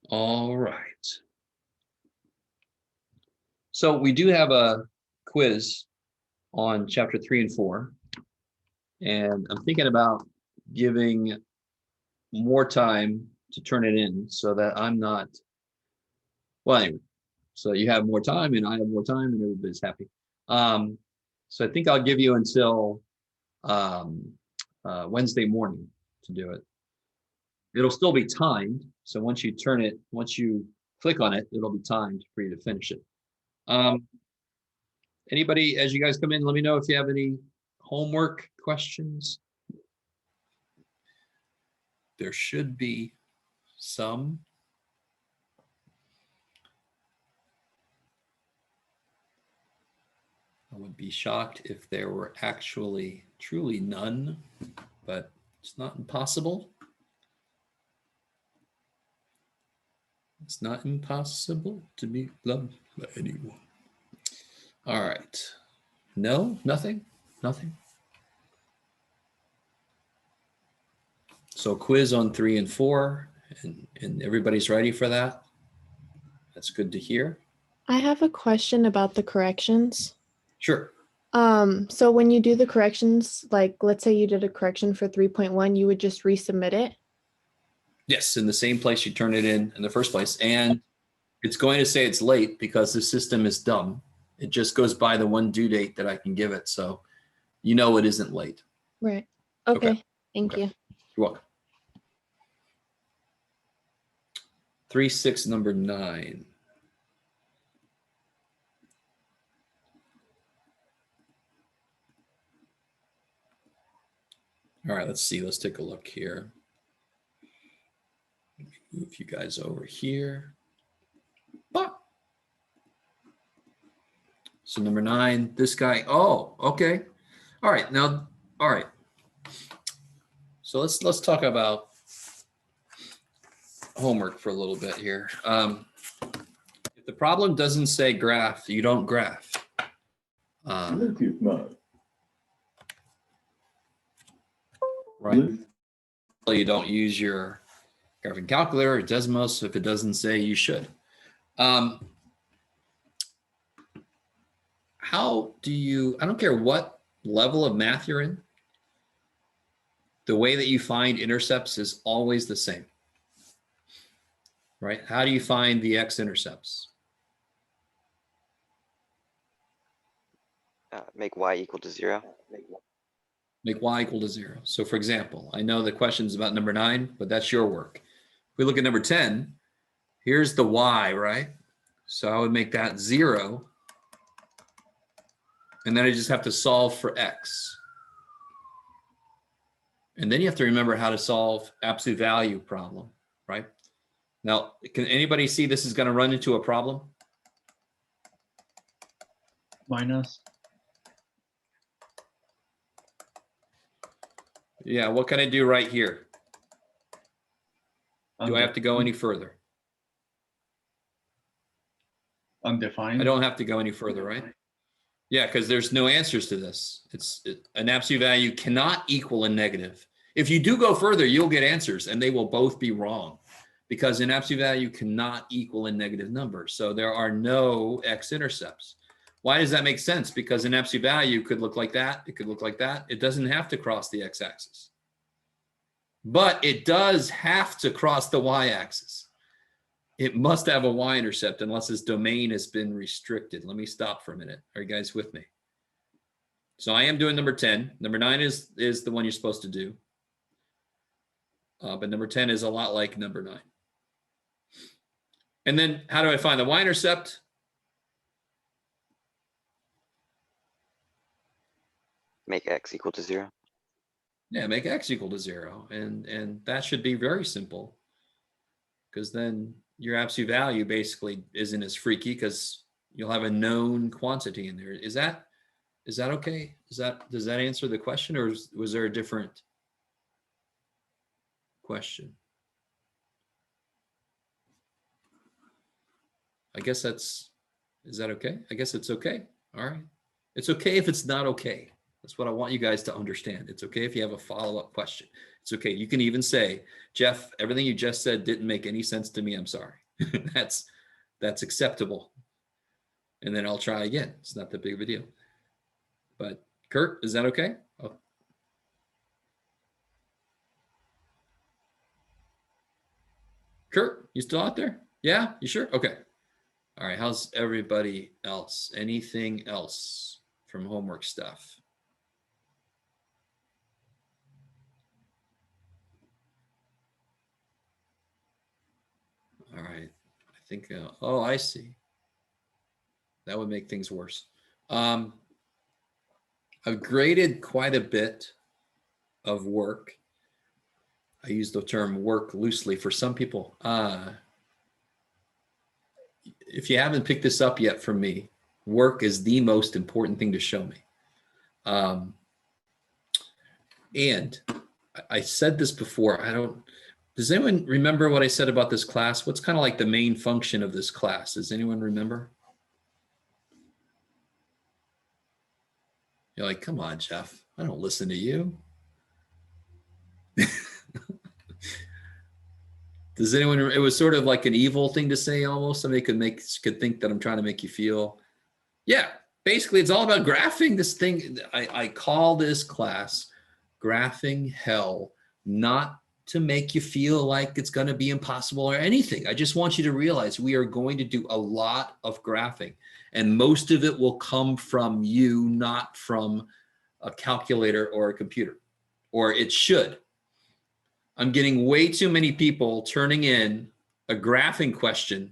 All right. So we do have a quiz on chapter 3 and 4. And I'm thinking about giving more time to turn it in so that I'm not, well, anyway, so you have more time and I have more time and everybody's happy. So I think I'll give you until Wednesday morning to do it. It'll still be timed. So once you click on it, it'll be timed for you to finish it. Anybody, as you guys come in, let me know if you have any homework questions. There should be some. I would be shocked if there were actually truly none, but it's not impossible. It's not impossible to be loved by anyone. All right. No, nothing, nothing. So quiz on 3 and 4, and everybody's ready for that. That's good to hear. I have a question about the corrections. Sure. So when you do the corrections, like let's say you did a correction for 3.1, you would just resubmit it? Yes, in the same place you turn it in the first place. And it's going to say it's late because the system is dumb. It just goes by the one due date that I can give it. So you know it isn't late. Right. Okay. Thank you. You're welcome. 3.6, number 9. All right, let's see. Let's take a look here. Let me move you guys over here. Bop. So number 9, this guy. Oh, okay. All right. Now, all right. So let's talk about homework for a little bit here. If the problem doesn't say graph, you don't graph. Right. You don't use your graphing calculator or Desmos if it doesn't say you should. How do you, I don't care what level of math you're in, the way that you find intercepts is always the same, right? How do you find the X-intercepts? Make y equal to 0. Make y equal to 0. So for example, I know the question's about number 9, but that's your work. If we look at number 10, here's the y, right? So I would make that 0. And then I just have to solve for x. And then you have to remember how to solve absolute value problem, right? Now, can anybody see this is going to run into a problem? Minus. Yeah, what can I do right here? Do I have to go any further? Undefined. I don't have to go any further, right? Yeah, because there's no answers to this. An absolute value cannot equal a negative. If you do go further, you'll get answers and they will both be wrong because an absolute value cannot equal a negative number. So there are no X-intercepts. Why does that make sense? Because an absolute value could look like that. It could look like that. It doesn't have to cross the X-axis. But it does have to cross the Y-axis. It must have a Y-intercept unless its domain has been restricted. Let me stop for a minute. Are you guys with me? So I am doing number 10. Number 9 is the one you're supposed to do. But number 10 is a lot like number 9. And then how do I find the Y-intercept? Make x equal to 0. Yeah, make x equal to 0. And that should be very simple because then your absolute value basically isn't as freaky because you'll have a known quantity in there. Is that okay? Does that answer the question, or was there a different question? I guess is that okay? I guess it's okay. All right. It's okay if it's not okay. That's what I want you guys to understand. It's okay if you have a follow-up question. It's okay. You can even say, Jeff, everything you just said didn't make any sense to me. I'm sorry. That's acceptable. And then I'll try again. It's not that big of a deal. But Kurt, is that okay? Oh. Kurt, you still out there? Yeah, you sure? Okay. All right. How's everybody else? Anything else from homework stuff? All right. I think, oh, I see. That would make things worse. I've graded quite a bit of work. I use the term work loosely for some people. If you haven't picked this up yet from me, work is the most important thing to show me. And I said this before. Does anyone remember what I said about this class? What's kind of like the main function of this class? Does anyone remember? You're like, come on, Jeff. I don't listen to you. Does anyone, it was sort of like an evil thing to say almost. Somebody could think that I'm trying to make you feel. Yeah, basically it's all about graphing this thing. I call this class graphing hell, not to make you feel like it's going to be impossible or anything. I just want you to realize we are going to do a lot of graphing, and most of it will come from you, not from a calculator or a computer, or it should. I'm getting way too many people turning in a graphing question,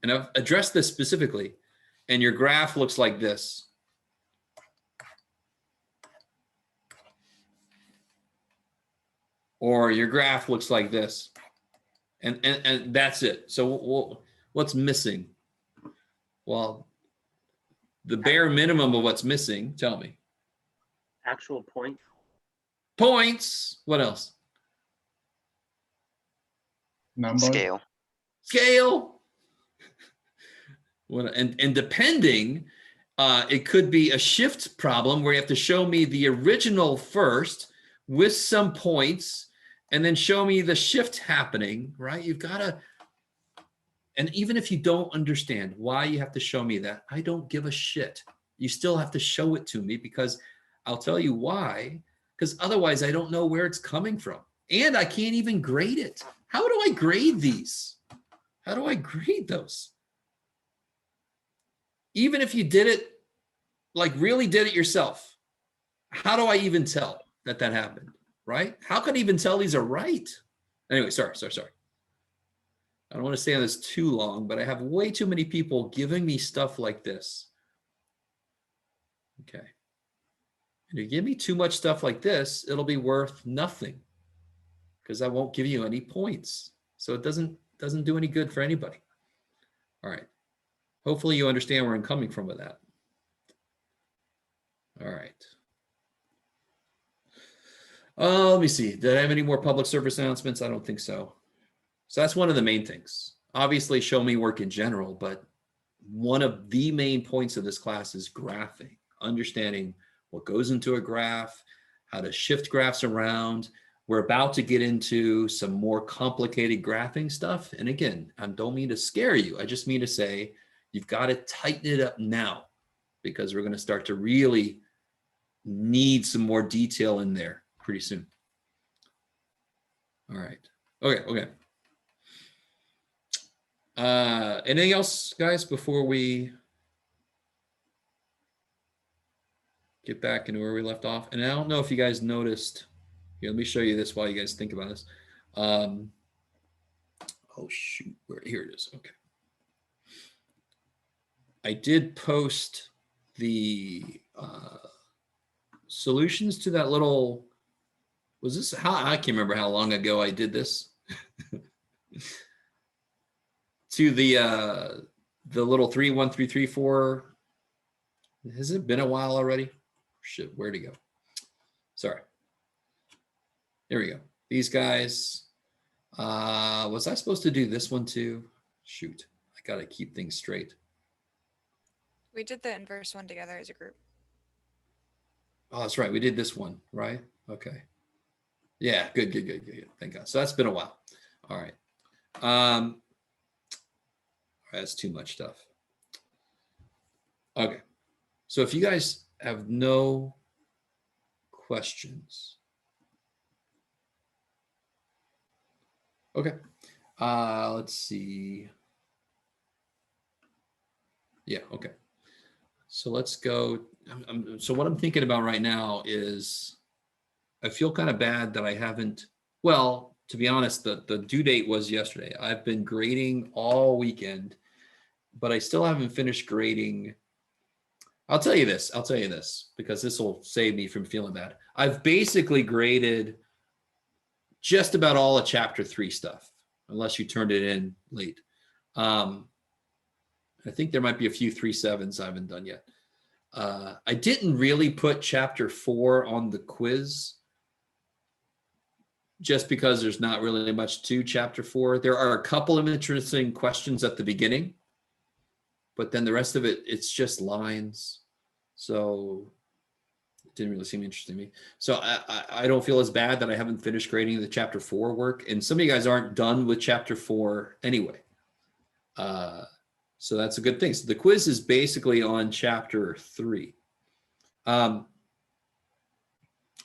and I've addressed this specifically, and your graph looks like this. Or your graph looks like this, and that's it. So what's missing? Well, the bare minimum of what's missing, tell me. Actual point. Points. What else? Number. Scale. Scale. And depending, it could be a shift problem where you have to show me the original first with some points, and then show me the shift happening, right? You've got to, and even if you don't understand why you have to show me that, I don't give a shit. You still have to show it to me, because I'll tell you why, because otherwise I don't know where it's coming from. And I can't even grade it. How do I grade these? How do I grade those? Even if you did it, like really did it yourself, how do I even tell that happened? Right? How can I even tell these are right? Anyway, sorry. I don't want to stay on this too long, but I have way too many people giving me stuff like this. Okay. And if you give me too much stuff like this, it'll be worth nothing, because I won't give you any points. So it doesn't do any good for anybody. All right. Hopefully you understand where I'm coming from with that. All right. Let me see. Did I have any more public service announcements? I don't think so. So that's one of the main things. Obviously, show me work in general, but one of the main points of this class is graphing, understanding what goes into a graph, how to shift graphs around. We're about to get into some more complicated graphing stuff. And again, I don't mean to scare you. I just mean to say, you've got to tighten it up now, because we're going to start to really need some more detail in there pretty soon. All right. Okay. Anything else, guys, before we get back into where we left off? And I don't know if you guys noticed. Here, let me show you this while you guys think about this. Oh shoot, here it is. Okay. I did post the solutions to that little, was this how, I can't remember how long ago I did this. To the little 3, 1, 3, 3, 4. Has it been a while already? Shit, where'd it go? Sorry. There we go. These guys. Was I supposed to do this one too? Shoot, I gotta keep things straight. We did the inverse one together as a group. Oh, that's right. We did this one, right? Okay. Yeah, good. Thank God. So that's been a while. All right. That's too much stuff. Okay. So if you guys have no questions. Okay. Let's see. Yeah, okay. So let's go. So what I'm thinking about right now is I feel kind of bad that I haven't, well, to be honest, the due date was yesterday. I've been grading all weekend, but I still haven't finished grading. I'll tell you this, because this will save me from feeling bad. I've basically graded just about all of chapter 3 stuff, unless you turned it in late. I think there might be a few 3.7s I haven't done yet. I didn't really put chapter 4 on the quiz just because there's not really much to chapter 4. There are a couple of interesting questions at the beginning, but then the rest of it, it's just lines. So it didn't really seem interesting to me. So I don't feel as bad that I haven't finished grading the chapter 4 work. And some of you guys aren't done with chapter 4 anyway. So that's a good thing. So the quiz is basically on chapter 3.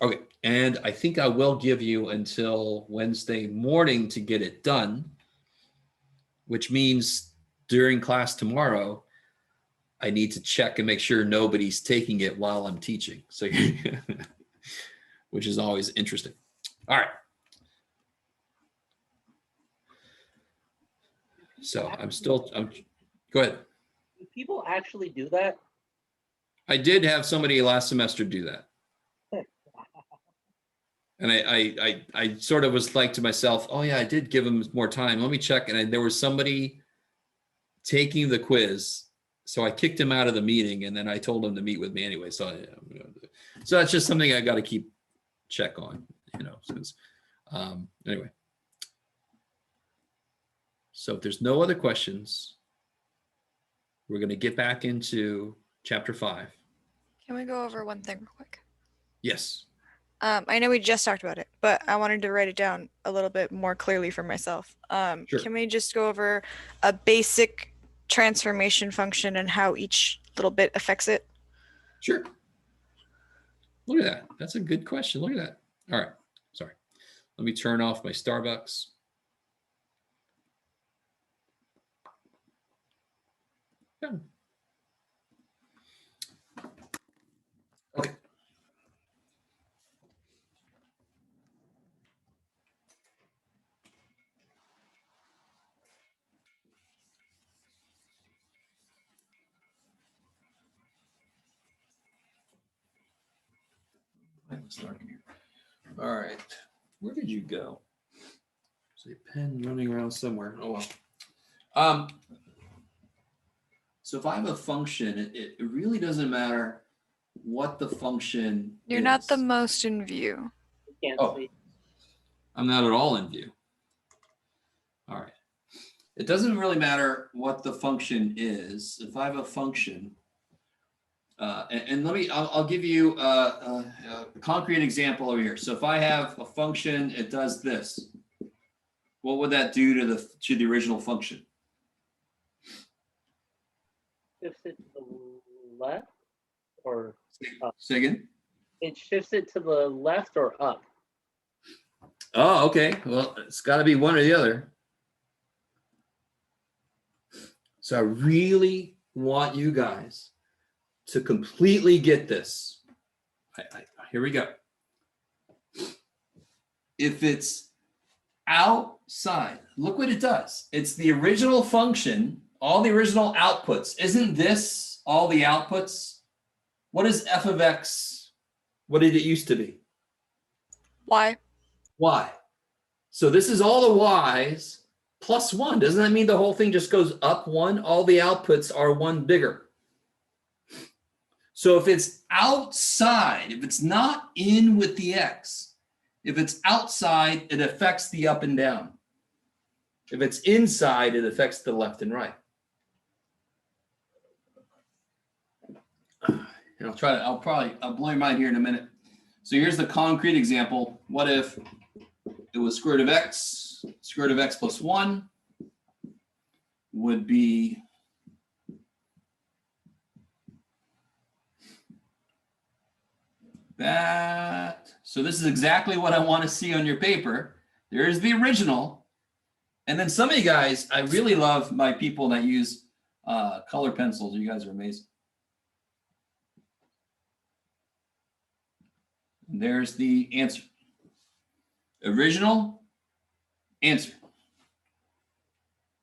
Okay, and I think I will give you until Wednesday morning to get it done, which means during class tomorrow, I need to check and make sure nobody's taking it while I'm teaching. So, which is always interesting. All right. So go ahead. Do people actually do that? I did have somebody last semester do that. And I sort of was like to myself, oh yeah, I did give them more time. Let me check. And there was somebody taking the quiz. So I kicked him out of the meeting and then I told him to meet with me anyway. So, so that's just something I got to keep check on, since, anyway. So if there's no other questions, we're going to get back into chapter 5. Can we go over one thing real quick? Yes. I know we just talked about it, but I wanted to write it down a little bit more clearly for myself. Sure. Can we just go over a basic transformation function and how each little bit affects it? Sure. Look at that. That's a good question. Look at that. All right. Sorry. Let me turn off my Starbucks. Yeah. Okay. Let's start here. All right. Where did you go? There's a pen running around somewhere. Oh well. So if I have a function, it really doesn't matter what the function You're is. not the most in view. You can't Oh. see. I'm not at all in view. All right. It doesn't really matter what the function is. If I have a function, and I'll give you a concrete example over here. So if I have a function, it does this. What would that do to the original function? Shifts it to the left or Say again? it shifts it to the left or up. Oh, okay. Well, it's got to be one or the other. So I really want you guys to completely get this. Here we go. If it's outside, look what it does. It's the original function, all the original outputs. Isn't this all the outputs? What is f of x? What did it used to be? Why? Y. So this is all the y's plus 1. Doesn't that mean the whole thing just goes up 1? All the outputs are 1 bigger. So if it's outside, if it's not in with the x, if it's outside, it affects the up and down. If it's inside, it affects the left and right. and I'll blow your mind here in a minute. So here's the concrete example. What if it was square root of x plus 1 would be that. So this is exactly what I want to see on your paper. There's the original. And then some of you guys, I really love my people that use color pencils. You guys are amazing. And there's the answer. Original, answer.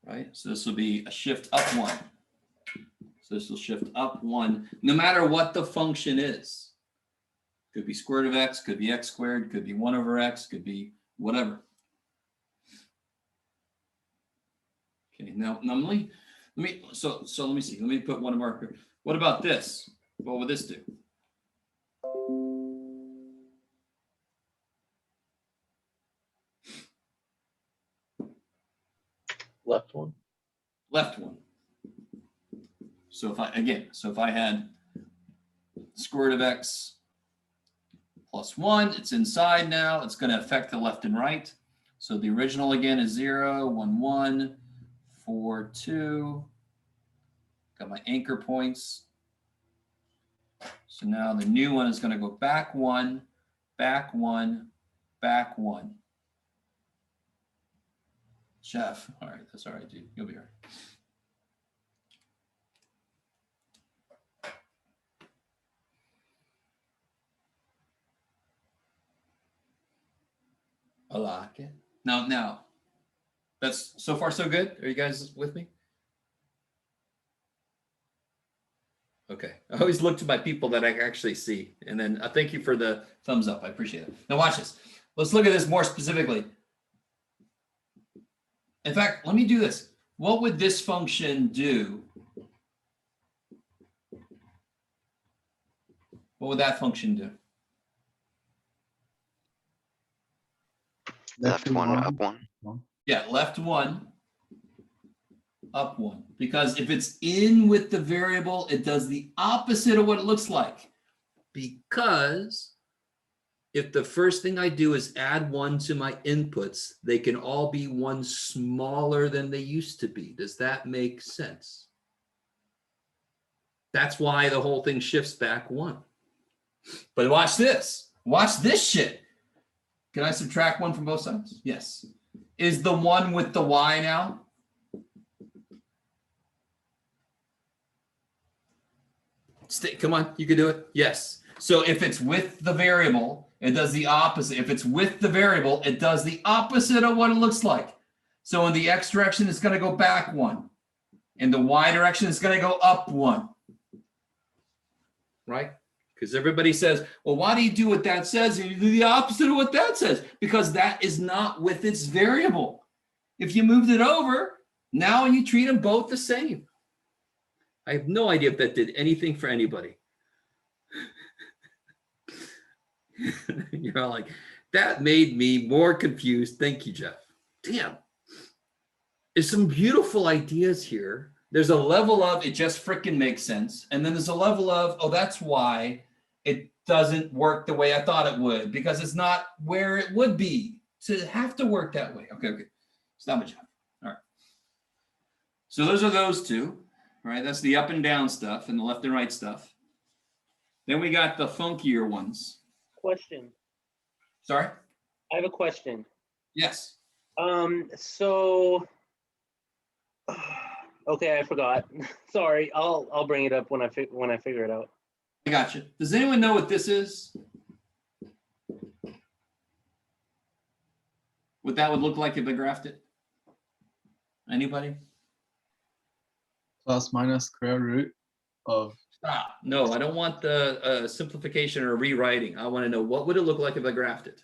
Right? So this will be a shift up 1. So this will shift up 1, no matter what the function is. Could be square root of x, could be x squared, could be 1 over x, could be whatever. Okay, now let me see. Let me put one marker. What about this? What would this do? Left one. Left one. So if I had square root of x plus 1, it's inside now. It's going to affect the left and right. So the original again is 0, 1, 1, 4, 2. Got my anchor points. So now the new one is going to go back 1, back 1, back 1. Jeff, all right, that's all right, dude. You'll be all right. I like it. Now, that's so far so good. Are you guys with me? Okay. I always look to my people that I actually see. And then thank you for the thumbs up. I appreciate it. Now watch this. Let's look at this more specifically. In fact, let me do this. What would this function do? What would that function do? Left 1, up 1. Yeah, left 1, up 1. Because if it's in with the variable, it does the opposite of what it looks like. Because if the first thing I do is add 1 to my inputs, they can all be 1 smaller than they used to be. Does that make sense? That's why the whole thing shifts back 1. But watch this. Watch this shit. Can I subtract 1 from both sides? Yes. Is the 1 with the y now? Come on, you can do it. Yes. So if it's with the variable, it does the opposite. If it's with the variable, it does the opposite of what it looks like. So in the x direction, it's going to go back 1. In the y direction, it's going to go up 1. Right? Because everybody says, well, why do you do what that says? And you do the opposite of what that says. Because that is not with its variable. If you moved it over, now you treat them both the same. I have no idea if that did anything for anybody. You're all like, that made me more confused. Thank you, Jeff. Damn. There's some beautiful ideas here. There's a level of it just freaking makes sense. And then there's a level of, oh, that's why it doesn't work the way I thought it would, because it's not where it would be to have to work that way. Okay. Stop it, Jeff. All right. So those are those two, right? That's the up and down stuff and the left and right stuff. Then we got the funkier ones. Question. Sorry? I have a question. Yes. So okay, I forgot. Sorry, I'll bring it up when I figure it out. I got you. Does anyone know what this is? What that would look like if I graphed it? Anybody? Plus minus square root of. Stop. No, I don't want the simplification or rewriting. I want to know what would it look like if I graphed it?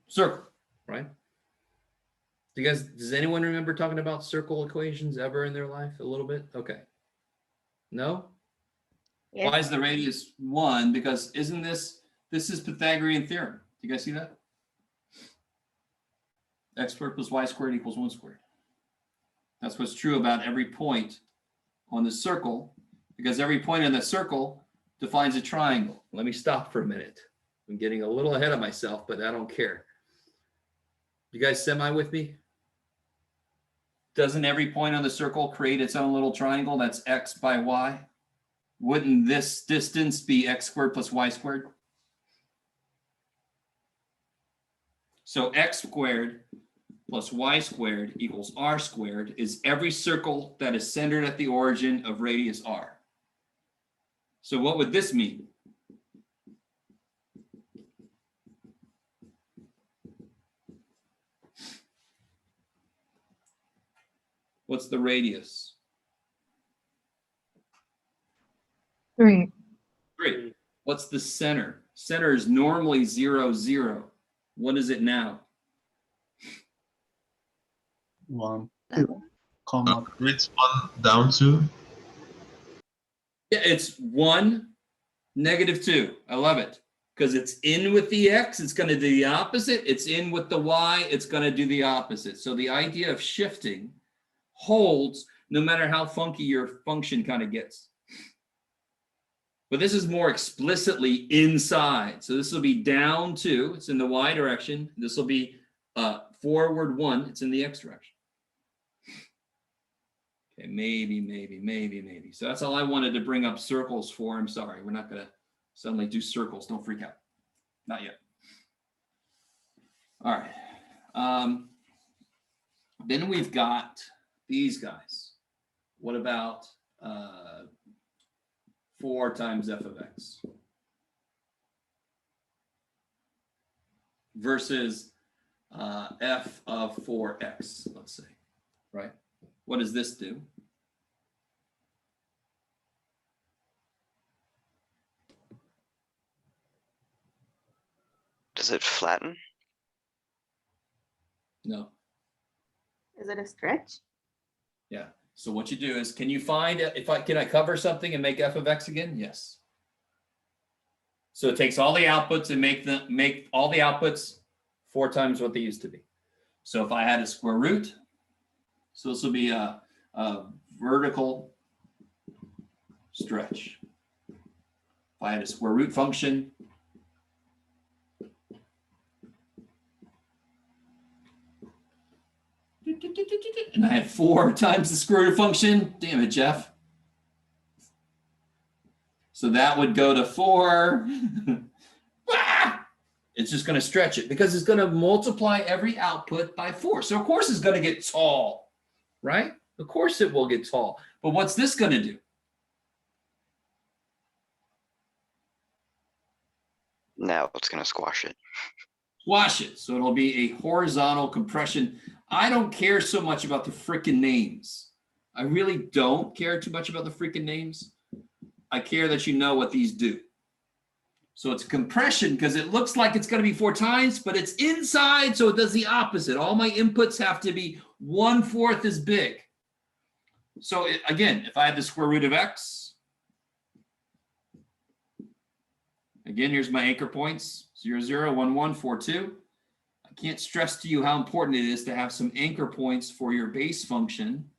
Circle, right? Does anyone remember talking about circle equations ever in their life a little bit? Okay. No? Yeah. Why is the radius 1? Because isn't this is Pythagorean theorem. Do you guys see that? X squared plus y squared equals 1 squared. That's what's true about every point on the circle, because every point in the circle defines a triangle. Let me stop for a minute. I'm getting a little ahead of myself, but I don't care. You guys semi with me? Doesn't every point on the circle create its own little triangle that's x by y? Wouldn't this distance be x squared plus y squared? So x squared plus y squared equals r squared is every circle that is centered at the origin of radius r. So what would this mean? What's the radius? 3. 3. What's the center? Center is normally 0, 0. What is it now? 1, That- comma, It's 1 down 2. Yeah, it's 1, -2. I love it. Because it's in with the x, it's going to do the opposite. It's in with the y, it's going to do the opposite. So the idea of shifting holds no matter how funky your function kind of gets. But this is more explicitly inside. So this will be down 2, it's in the y direction. This will be forward 1, it's in the x direction. Okay, maybe. So that's all I wanted to bring up circles for. I'm sorry, we're not going to suddenly do circles. Don't freak out. Not yet. All right. Then we've got these guys. What about 4 times f of x versus f of 4x, let's say, right? What does this do? Does it flatten? No. Is it a stretch? Yeah. So what you do is, can you find, can I cover something and make f of x again? Yes. So it takes all the outputs and make all the outputs 4 times what they used to be. So if I had a square root, so this will be a vertical stretch. If I had a square root function, and I had 4 times the square root function. Damn it, Jeff. So that would go to 4. It's just going to stretch it because it's going to multiply every output by 4. So of course it's going to get tall, right? Of course it will get tall. But what's this going to do? Now it's going to squash it. Squash it. So it'll be a horizontal compression. I don't care so much about the freaking names. I really don't care too much about the freaking names. I care that you know what these do. So it's compression because it looks like it's going to be 4 times, but it's inside, so it does the opposite. All my inputs have to be 1/4 as big. So again, if I had the square root of x, again, here's my anchor points, 0, 0, 1, 1, 4, 2. I can't stress to you how important it is to have some anchor points for your base function.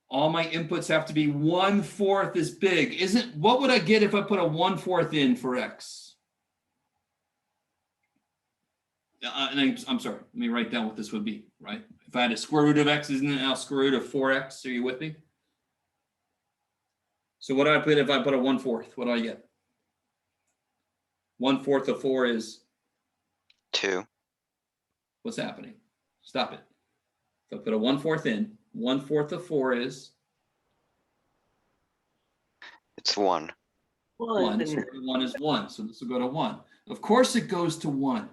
All my inputs have to be 1/4 as big. What would I get if I put a 1/4 in for x? I'm sorry, let me write down what this would be, right? If I had a square root of x, isn't it now square root of 4x? Are you with me? So what do I put if I put a 1/4? What do I get? 1/4 of 4 is 2. what's happening? Stop it. If I put a 1/4 in, 1/4 of 4 is It's 1. 1. So 1 is 1. So this will go to 1. Of course it goes to 1.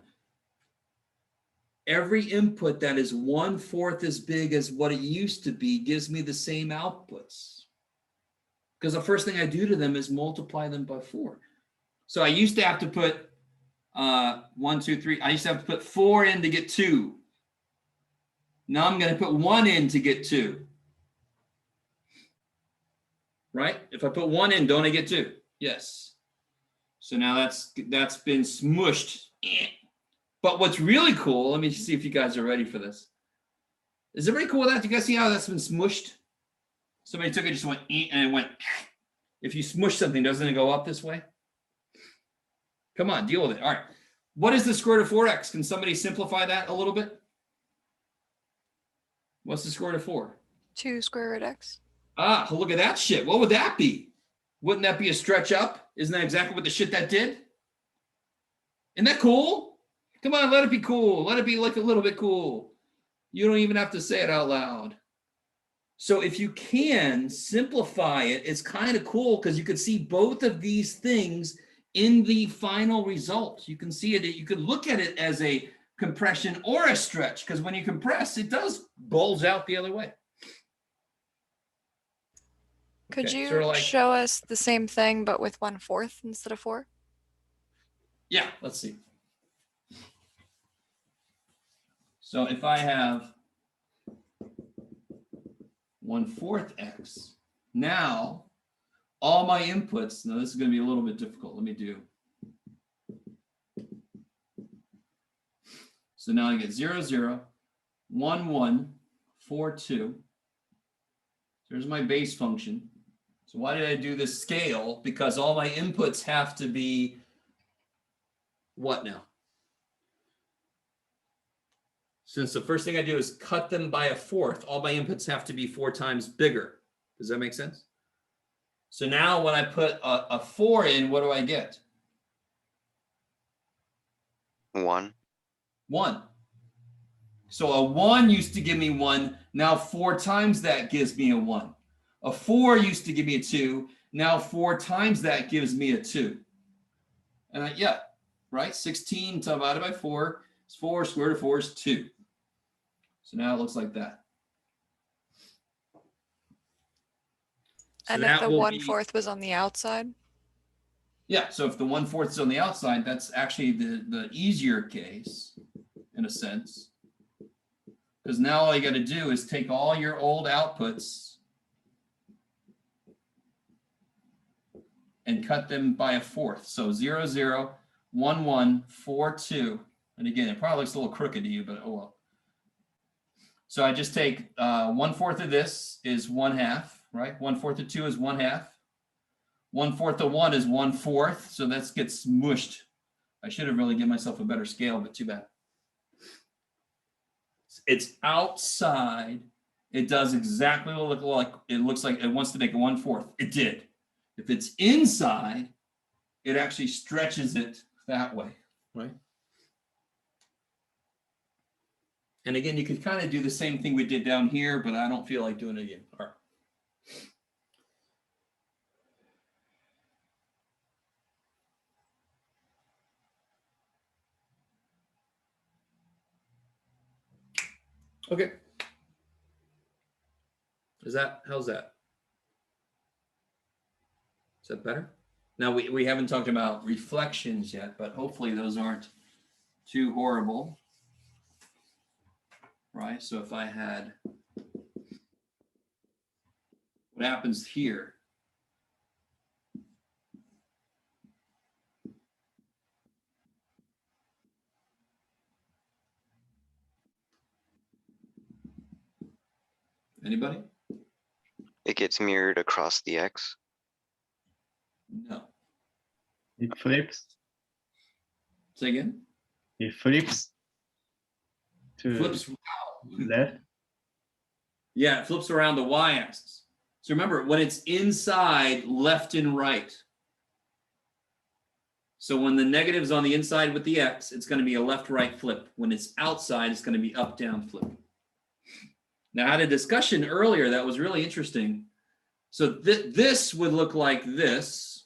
Every input that is 1/4 as big as what it used to be gives me the same outputs. Because the first thing I do to them is multiply them by 4. So I used to have to put 1, 2, 3. I used to have to put 4 in to get 2. Now I'm going to put 1 in to get 2. Right? If I put 1 in, don't I get 2? Yes. So now that's been smushed. But what's really cool, let me see if you guys are ready for this. Is everybody cool with that? Do you guys see how that's been smushed? Somebody took it, just went, and it went. If you smush something, doesn't it go up this way? Come on, deal with it. All right. What is the square root of 4x? Can somebody simplify that a little bit? What's the square root of 4? 2 square root x. Ah, look at that shit. What would that be? Wouldn't that be a stretch up? Isn't that exactly what the shit that did? Isn't that cool? Come on, let it be cool. Let it be like a little bit cool. You don't even have to say it out loud. So if you can simplify it, it's kind of cool because you could see both of these things in the final result. You can see it, you could look at it as a compression or a stretch, because when you compress, it does bulge out the other way. Could Okay, you sort of like- show us the same thing but with 1/4 instead of 4? Yeah, let's see. So if I have 1/4 x, now all my inputs, now this is going to be a little bit difficult. Let me do. So now I get 0, 0, 1, 1, 4, 2. There's my base function. So why did I do this scale? Because all my inputs have to be what now? Since the first thing I do is cut them by 1/4, all my inputs have to be 4 times bigger. Does that make sense? So now when I put a 4 in, what do I get? 1. 1. So a 1 used to give me 1. Now 4 times that gives me a 1. A 4 used to give me a 2. Now 4 times that gives me a 2. And yeah, right? 16 divided by 4 is 4. Square root of 4 is 2. So now it looks like that. So And if that the will be- 1/4 was on the outside? Yeah, so if the 1/4 is on the outside, that's actually the easier case, in a sense. Because now all you got to do is take all your old outputs and cut them by 1/4. So 0, 0, 1, 1, 4, 2. And again, it probably looks a little crooked to you, but oh well. So I just take 1/4 of this is 1/2, right? 1/4 of 2 is 1/2. 1/4 of 1 is 1/4. So that gets smushed. I should have really given myself a better scale, but too bad. It's outside. It does exactly what it looks like it wants to make a 1/4. It did. If it's inside, it actually stretches it that way, right? And again, you could kind of do the same thing we did down here, but I don't feel like doing it again. All right. Okay. How's that? Is that better? Now we haven't talked about reflections yet, but hopefully those aren't too horrible. Right? So if I had, what happens here? Anybody? It gets mirrored across the X. No. It flips. Say again? It flips to Flips. left. Yeah, it flips around the y-axis. So remember, when it's inside, left and right. So when the negative's on the inside with the x, it's going to be a left-right flip. When it's outside, it's going to be up-down flip. Now, I had a discussion earlier that was really interesting. So this would look like this.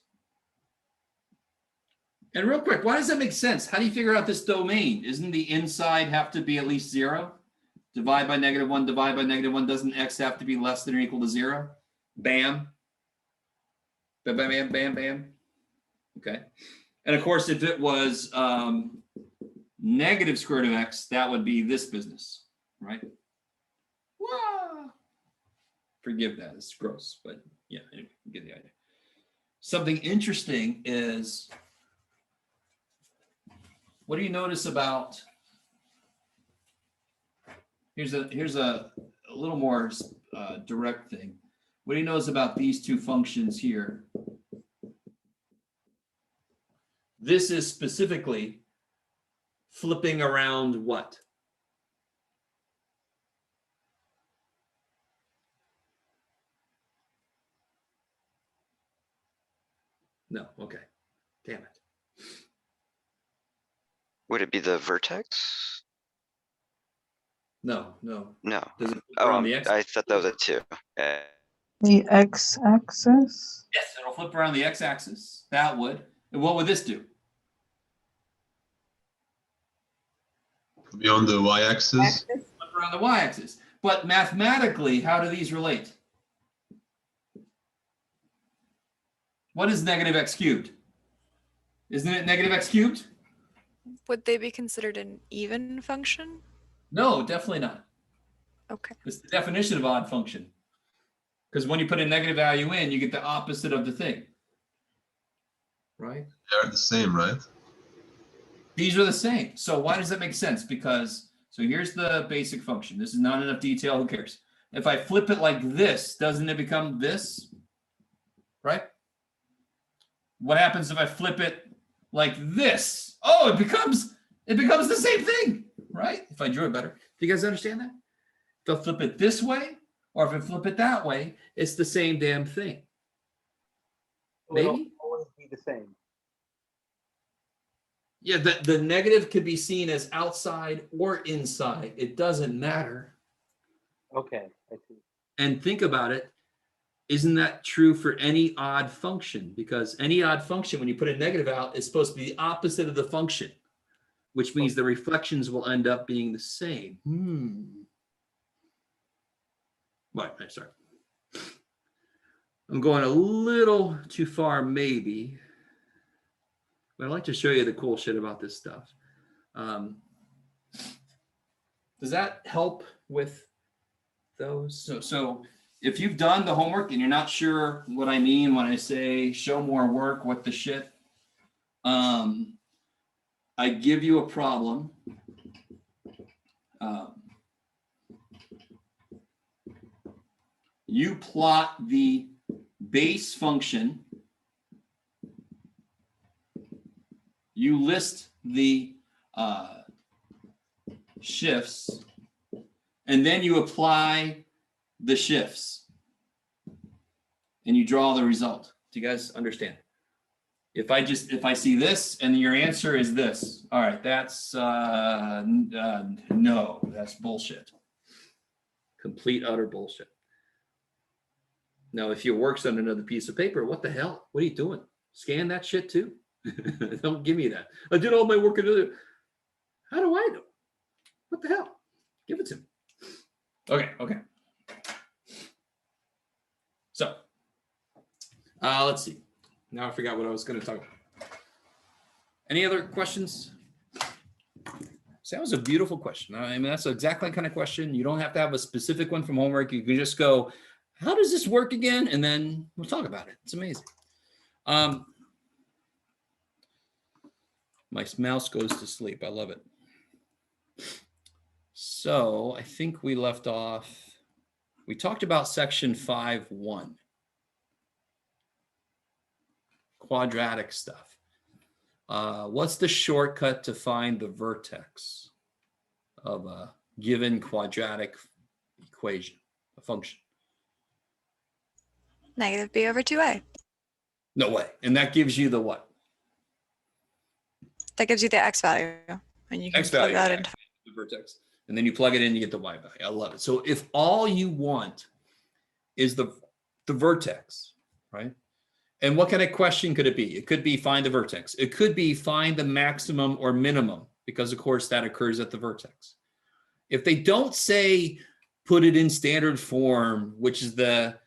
And real quick, why does that make sense? How do you figure out this domain? Isn't the inside have to be at least 0? Divide by -1, divide by -1. Doesn't x have to be less than or equal to 0? Bam. Bam, bam, bam, bam, bam. Okay. And of course, if it was negative square root of x, that would be this business, right? Wah! Forgive that, it's gross, but yeah, anyway, you get the idea. Something interesting is what do you notice about, here's a little more direct thing. What do you notice about these two functions here? This is specifically flipping around what? No, okay. Damn it. Would it be the vertex? No. No. Does it flip Oh, around the x? I thought that was a 2. The x-axis? Yes, it'll flip around the x-axis. That would. And what would this do? Be on the y-axis. Flip around the y-axis. But mathematically, how do these relate? What is negative x cubed? Isn't it negative x cubed? Would they be considered an even function? No, definitely not. Okay. It's the definition of odd function. Because when you put a negative value in, you get the opposite of the thing. Right? They're the same, right? These are the same. So why does that make sense? Because, so here's the basic function. This is not enough detail. Who cares? If I flip it like this, doesn't it become this? Right? What happens if I flip it like this? Oh, it becomes the same thing, right? If I drew it better. Do you guys understand that? If I flip it this way, or if I flip it that way, it's the same damn thing. It'll Maybe? always be the same. Yeah, the negative could be seen as outside or inside. It doesn't matter. Okay, I see. And think about it. Isn't that true for any odd function? Because any odd function, when you put a negative out, is supposed to be the opposite of the function, which means the reflections will end up being the same. What? I'm sorry. I'm going a little too far, maybe. But I'd like to show you the cool shit about this stuff. Does that help with those? So if you've done the homework and you're not sure what I mean when I say show more work, what the shit, I give you a problem. You plot the base function. You list the shifts, and then you apply the shifts, and you draw the result. Do you guys understand? If I see this and your answer is this, all right, that's no, that's bullshit. Complete utter bullshit. Now, if your work's on another piece of paper, what the hell? What are you doing? Scan that shit too? Don't give me that. I did all my work. How do I know? What the hell? Give it to me. Okay. So, let's see. Now I forgot what I was going to talk about. Any other questions? So that was a beautiful question. I mean, that's exactly the kind of question. You don't have to have a specific one from homework. You can just go, how does this work again? And then we'll talk about it. It's amazing. My mouse goes to sleep. I love it. So I think we left off. We talked about section 5.1. Quadratic stuff. What's the shortcut to find the vertex of a given quadratic equation, a function? Negative b over 2a. No way. And that gives you the what? That gives you the x value. And you can X plug value, that yeah, into. the vertex. And then you plug it in, you get the y value. I love it. So if all you want is the vertex, right? And what kind of question could it be? It could be find the vertex. It could be find the maximum or minimum, because of course that occurs at the vertex. If they don't say put it in standard form, which is the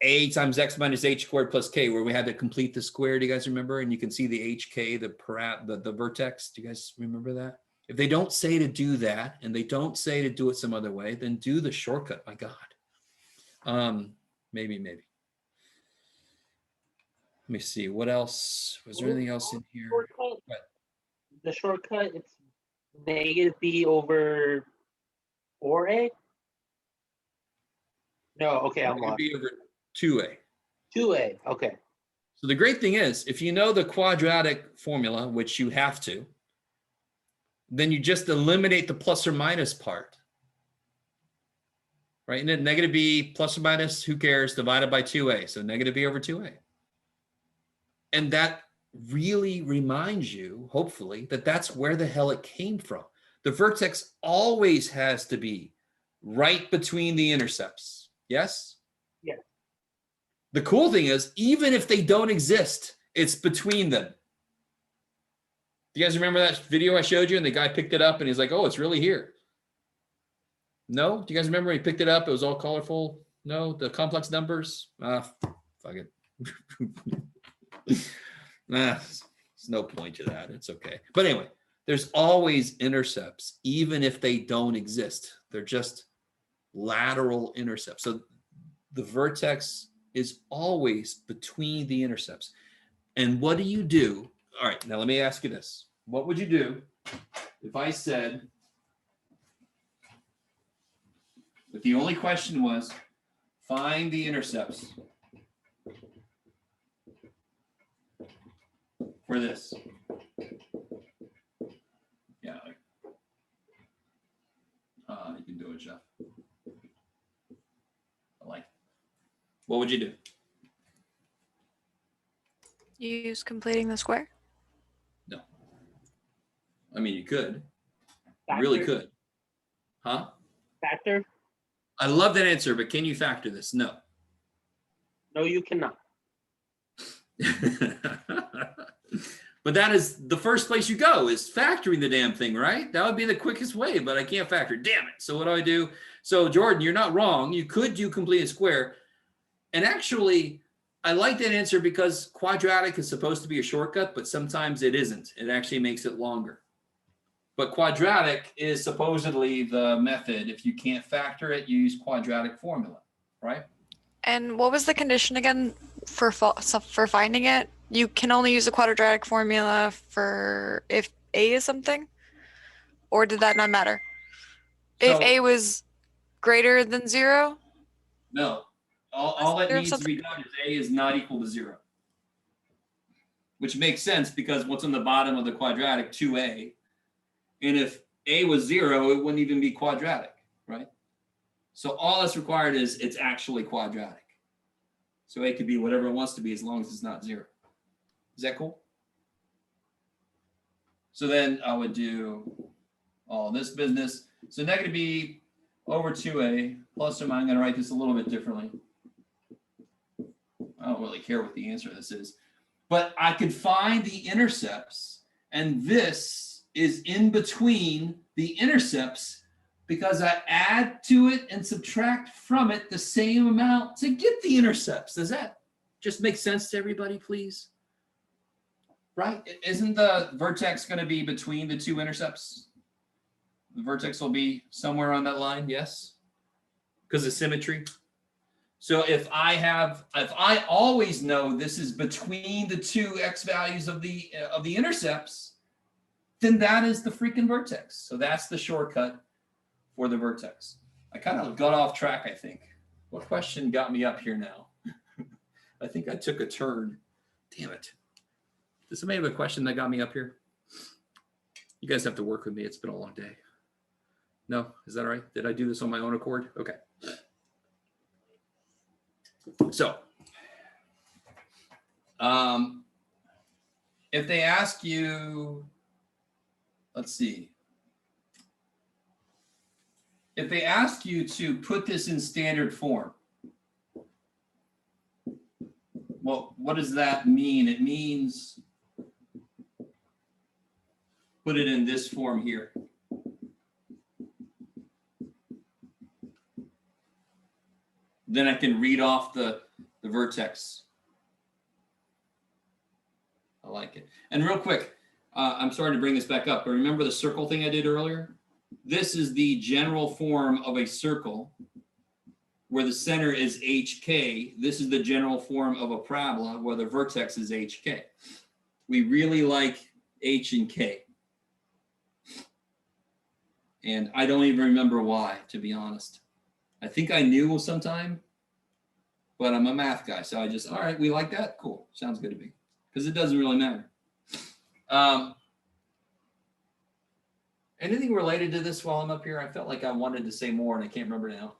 a times x minus h squared plus k, where we had to complete the square. Do you guys remember? And you can see the hk, the vertex. Do you guys remember that? If they don't say to do that, and they don't say to do it some other way, then do the shortcut. My God. Maybe. Let me see. What else? Was there anything else in here? the shortcut, it's negative b over 4a? No, okay, I'm It would lost. be over 2a. 2a, okay. So the great thing is, if you know the quadratic formula, which you have to, then you just eliminate the plus or minus part. Right? And then negative b plus or minus, who cares, divided by 2a. So negative b over 2a. And that really reminds you, hopefully, that that's where the hell it came from. The vertex always has to be right between the intercepts. Yes? Yes. The cool thing is, even if they don't exist, it's between them. Do you guys remember that video I showed you and the guy picked it up and he's like, oh, it's really here. No? Do you guys remember he picked it up? It was all colorful. No? The complex numbers? Fuck it. There's no point to that. It's okay. But anyway, there's always intercepts, even if they don't exist. They're just lateral intercepts. So the vertex is always between the intercepts. And what do you do? All right, now let me ask you this. What would you do if I said, if the only question was, find the intercepts for this? Yeah. You can do it, Jeff. I like it. What would you do? You use completing the square? No. I mean, you could. You Factor? really could. Huh? Factor? I love that answer, but can you factor this? No. No, you cannot. But that is the first place you go, is factoring the damn thing, right? That would be the quickest way, but I can't factor. Damn it. So what do I do? So Jordan, you're not wrong. You could do complete a square. And actually, I like that answer because quadratic is supposed to be a shortcut, but sometimes it isn't. It actually makes it longer. But quadratic is supposedly the method. If you can't factor it, you use quadratic formula, right? And what was the condition again for finding it? You can only use the quadratic formula for if a is something? Or did that not matter? If So- a was greater than 0? No. All that there needs to be done is a is not equal to 0. Which makes sense because what's on the bottom of the quadratic, 2a. And if a was 0, it wouldn't even be quadratic, right? So all that's required is it's actually quadratic. So a could be whatever it wants to be as long as it's not 0. Is that cool? So then I would do all this business. So negative b over 2a plus or minus, I'm going to write this a little bit differently. I don't really care what the answer to this is. But I could find the intercepts, and this is in between the intercepts because I add to it and subtract from it the same amount to get the intercepts. Does that just make sense to everybody, please? Right? Isn't the vertex going to be between the two intercepts? The vertex will be somewhere on that line, yes? Because of symmetry. So if I always know this is between the two x values of the intercepts, then that is the freaking vertex. So that's the shortcut for the vertex. I kind of got off track, I think. What question got me up here now? I think I took a turn. Damn it. Does somebody have a question that got me up here? You guys have to work with me. It's been a long day. No? Is that all right? Did I do this on my own accord? Okay. So, if they ask you, let's see. If they ask you to put this in standard form, well, what does that mean? It means put it in this form here. Then I can read off the vertex. I like it. And real quick, I'm sorry to bring this back up, but remember the circle thing I did earlier? This is the general form of a circle where the center is HK. This is the general form of a parabola where the vertex is HK. We really like H and K. And I don't even remember why, to be honest. I think I knew sometime, but I'm a math guy. So I just, all right, we like that? Cool. Sounds good to me. Because it doesn't really matter. Anything related to this while I'm up here? I felt like I wanted to say more and I can't remember now.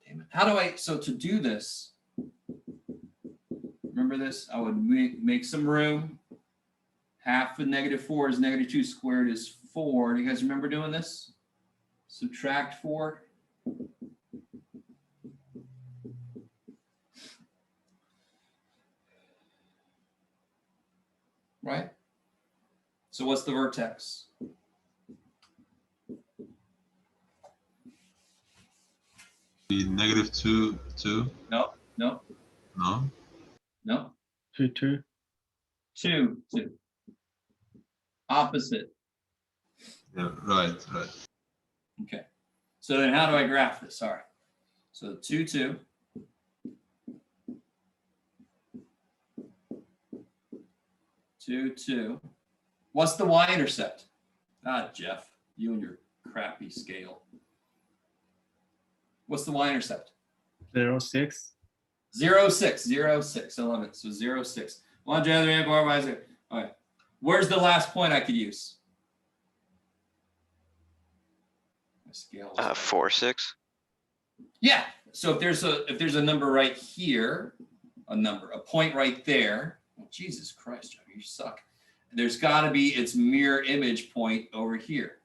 Damn it. How do I, so to do this, remember this? I would make some room. Half of -4 is -2 squared is 4. Do you guys remember doing this? Subtract 4. Right? So what's the vertex? Be -2, 2. No, no, No. no. 2, 2. 2, 2. Opposite. Yeah, right. Okay. So then how do I graph this? All right. So 2, 2. 2, 2. What's the y-intercept? Ah, Jeff, you and your crappy scale. What's the y-intercept? 0, 6. 0, 6, 0, 6. I love it. So 0, 6. 1, 2, 3, 4, 5, 6. All right. Where's the last point I could use? My scale. 4, 6. Yeah. So if there's a number right here, a point right there. Oh, Jesus Christ, Jeff, you suck. There's got to be its mirror image point over here.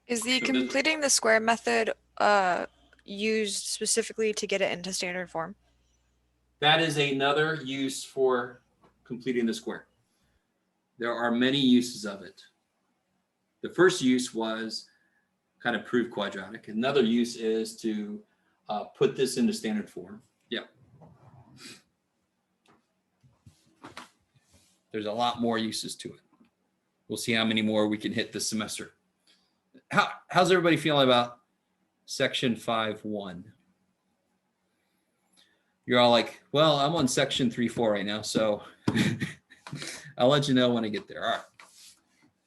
Is the So this- completing the square method used specifically to get it into standard form? That is another use for completing the square. There are many uses of it. The first use was kind of prove quadratic. Another use is to put this into standard form. Yeah. There's a lot more uses to it. We'll see how many more we can hit this semester. How's everybody feeling about section 5.1? You're all like, well, I'm on section 3.4 right now, so I'll let you know when I get there. All right.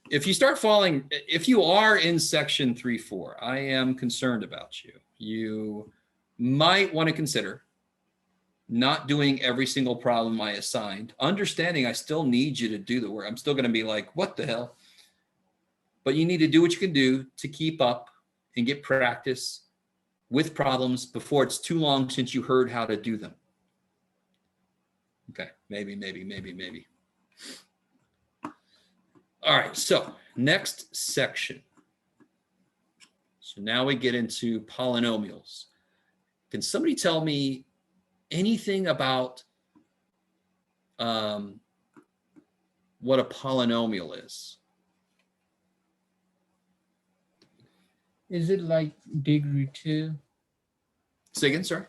If you start falling, if you are in section 3.4, I am concerned about you. You might want to consider not doing every single problem I assigned, understanding I still need you to do the work. I'm still going to be like, what the hell? But you need to do what you can do to keep up and get practice with problems before it's too long since you heard how to do them. Okay, maybe. All right, so next section. So now we get into polynomials. Can somebody tell me anything about what a polynomial is? Is it like degree 2? Say again, sir.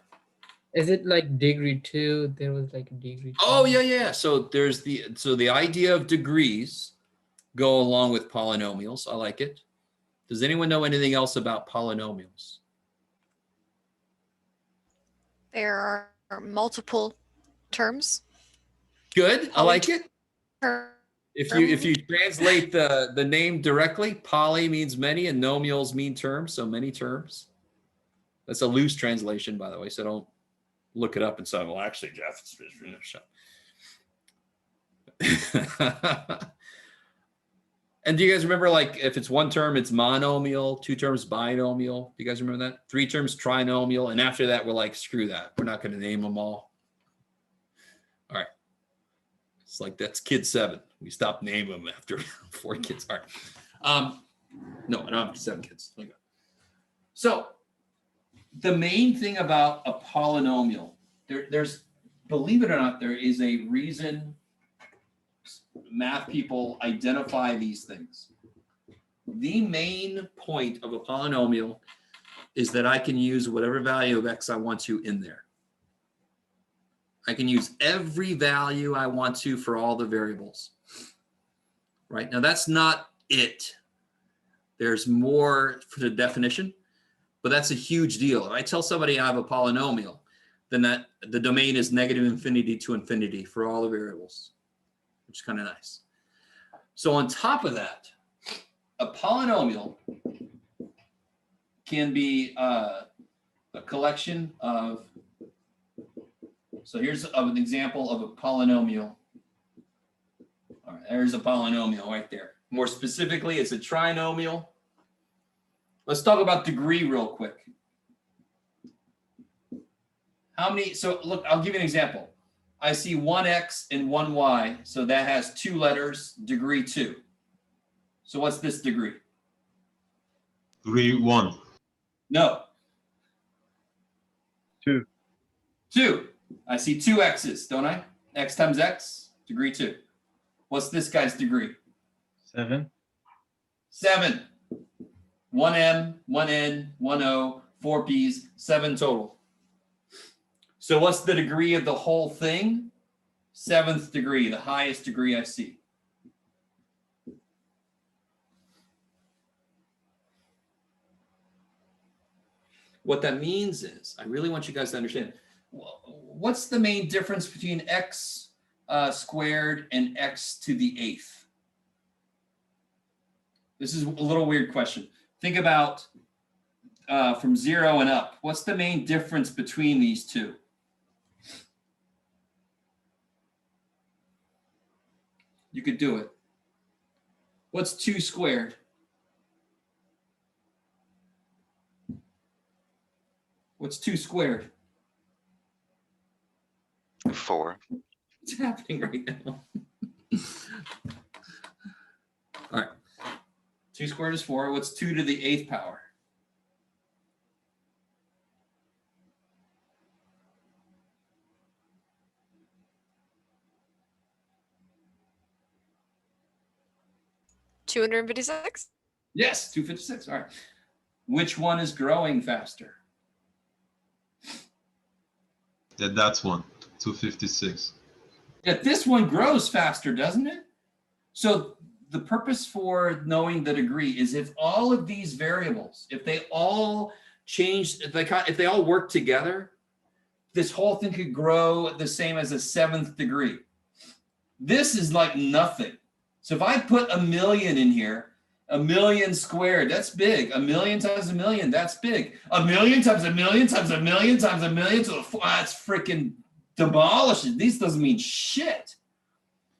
Is it like degree 2? There was like a degree 2. Oh, yeah. So there's the idea of degrees go along with polynomials. I like it. Does anyone know anything else about polynomials? There are multiple terms. Good. I like it. Ter- If you translate the name directly, poly means many and nomials mean terms, so many terms. That's a loose translation, by the way, so don't look it up and say, well, actually, Jeff, it's And do you guys remember, like, if it's one term, it's monomial, 2 terms, binomial? Do you guys remember that? 3 terms, trinomial, and after that, we're like, screw that. We're not going to name them all. All right. It's like, that's kid 7. We stopped naming them after 4 kids. All right. No, I don't have 7 kids. Okay. So the main thing about a polynomial, there's, believe it or not, there is a reason math people identify these things. The main point of a polynomial is that I can use whatever value of x I want to in there. I can use every value I want to for all the variables. Right? Now that's not it. There's more for the definition, but that's a huge deal. If I tell somebody I have a polynomial, then that the domain is -infinity to infinity for all the variables, which is kind of nice. So on top of that, a polynomial can be a collection of, so here's an example of a polynomial. All right, there's a polynomial right there. More specifically, it's a trinomial. Let's talk about degree real quick. How many, so look, I'll give you an example. I see 1x and 1y, so that has 2 letters, degree 2. So what's this degree? Degree 1. No. 2. 2. I see 2 x's, don't I? X times x, degree 2. What's this guy's degree? 7. 7. 1m, 1n, 1o, 4 p's, 7 total. So what's the degree of the whole thing? 7th degree, the highest degree I see. What that means is, I really want you guys to understand, what's the main difference between x squared and x to the 8th? This is a little weird question. Think about from 0 and up. What's the main difference between these two? You could do it. What's 2 squared? What's 2 squared? 4. What's happening right now? All right. 2 squared is 4. What's 2 to the 8th power? $256. Yes, 256. All right. Which one is growing faster? Yeah, that's one. 256. Yeah, this one grows faster, doesn't it? So the purpose for knowing the degree is if all of these variables, if they all change, if they all work together, this whole thing could grow the same as a 7th degree. This is like nothing. So if I put 1,000,000 in here, 1,000,000 squared, that's big. 1,000,000 times 1,000,000, that's big. 1,000,000 times 1,000,000 times 1,000,000 times 1,000,000 to the 4, that's freaking demolishes. This doesn't mean shit.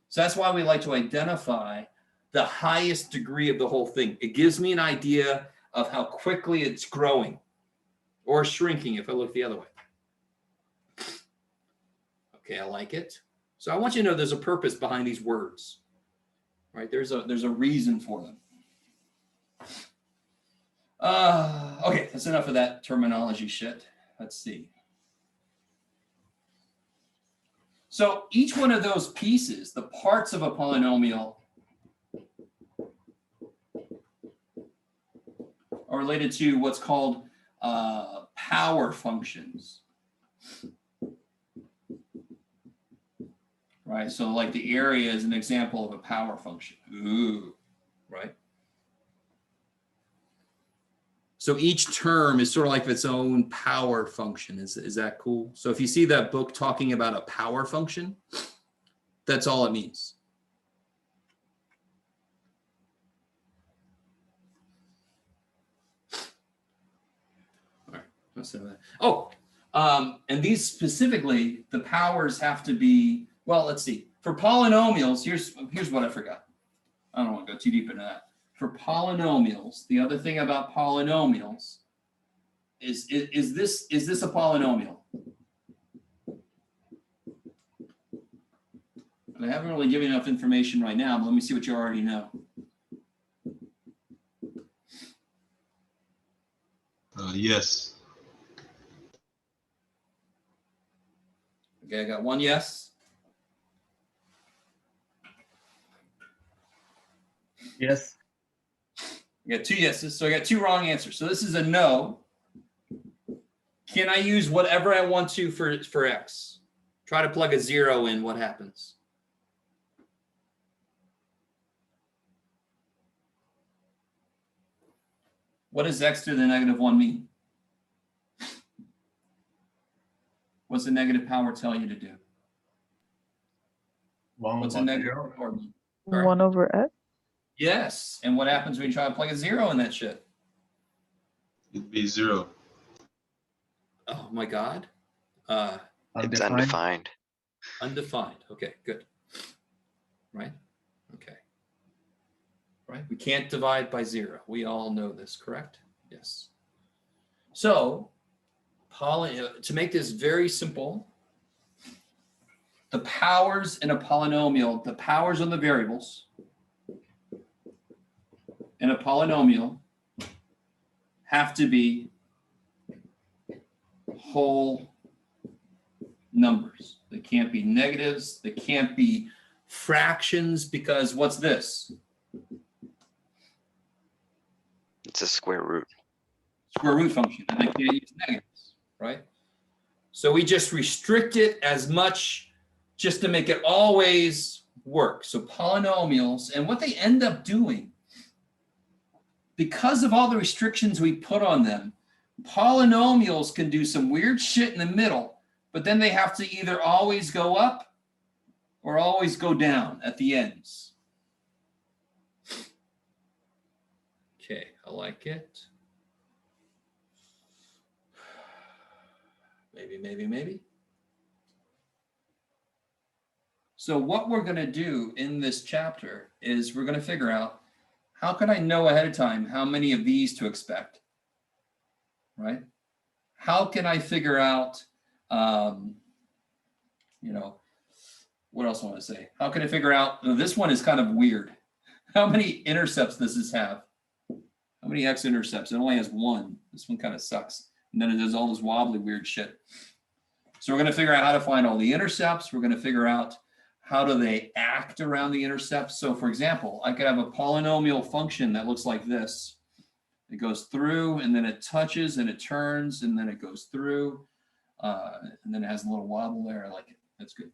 So that's why we like to identify the highest degree of the whole thing. It gives me an idea of how quickly it's growing or shrinking if I look the other way. Okay, I like it. So I want you to know there's a purpose behind these words, right? There's a reason for them. Okay, that's enough of that terminology shit. Let's see. So each one of those pieces, the parts of a polynomial, are related to what's called power functions. Right, so like the area is an example of a power function. Ooh, right? So each term is sort of like its own power function. Is that cool? So if you see that book talking about a power function, that's all it means. All right, let's say that. Oh, and these specifically, the powers have to be, well, let's see. For polynomials, here's what I forgot. I don't want to go too deep into that. For polynomials, the other thing about polynomials is this a polynomial? And I haven't really given enough information right now, but let me see what you already know. Yes. Okay, I got one yes. Yes. I got 2 yeses, so I got 2 wrong answers. So this is a no. Can I use whatever I want to for x? Try to plug a 0 in, what happens? What does x to the -1 mean? What's the negative power tell you to do? 1 What's a over negative 0. power mean? Sorry. 1 over x. Yes. And what happens when you try to plug a 0 in that shit? It'd be 0. Oh my God. It's undefined. Undefined. Okay, good. Right? Okay. Right? We can't divide by 0. We all know this, correct? Yes. So, to make this very simple, the powers in a polynomial, the powers on the variables in a polynomial have to be whole numbers. They can't be negatives. They can't be fractions, because what's this? It's a square root. Square root function, and I can't use negatives, right? So we just restrict it as much just to make it always work. So polynomials, and what they end up doing, because of all the restrictions we put on them, polynomials can do some weird shit in the middle, but then they have to either always go up or always go down at the ends. Okay, I like it. Maybe. So what we're going to do in this chapter is we're going to figure out, how can I know ahead of time how many of these to expect, right? How can I figure out, what else I want to say? How can I figure out, this one is kind of weird. How many intercepts does this have? How many X-intercepts? It only has 1. This one kind of sucks. And then it does all this wobbly weird shit. So we're going to figure out how to find all the intercepts. We're going to figure out how do they act around the intercepts. So for example, I could have a polynomial function that looks like this. It goes through, and then it touches, and it turns, and then it goes through, and then it has a little wobble there. I like it. That's good.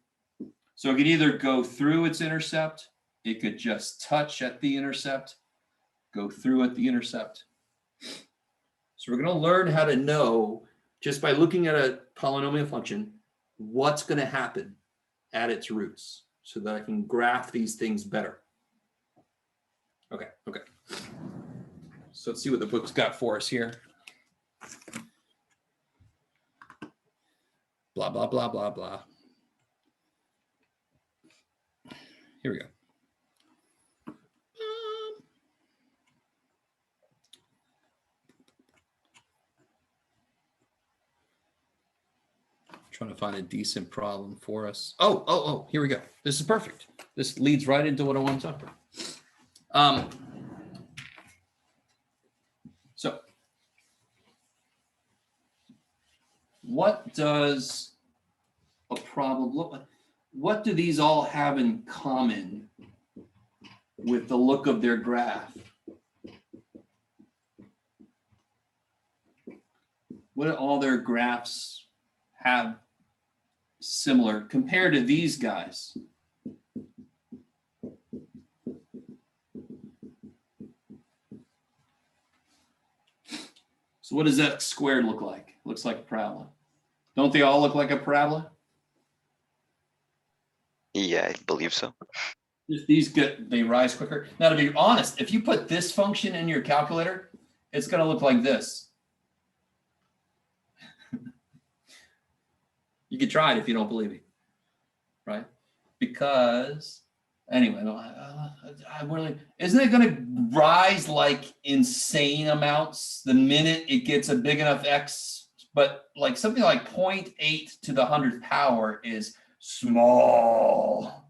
So it could either go through its intercept, it could just touch at the intercept, go through at the intercept. So we're going to learn how to know, just by looking at a polynomial function, what's going to happen at its roots, so that I can graph these things better. Okay. So let's see what the book's got for us here. Blah, blah, blah, blah, blah. Here we go. Trying to find a decent problem for us. Oh, here we go. This is perfect. This leads right into what I want to talk about. So what does a problem look like? What do these all have in common with the look of their graph? What do all their graphs have similar compared to these guys? So what does that squared look like? Looks like a parabola. Don't they all look like a parabola? Yeah, I believe so. These they rise quicker. Now, to be honest, if you put this function in your calculator, it's going to look like this. You could try it if you don't believe me, right? Because anyway, I really, isn't it going to rise like insane amounts the minute it gets a big enough X? But like something like 0.8 to the 100th power is small.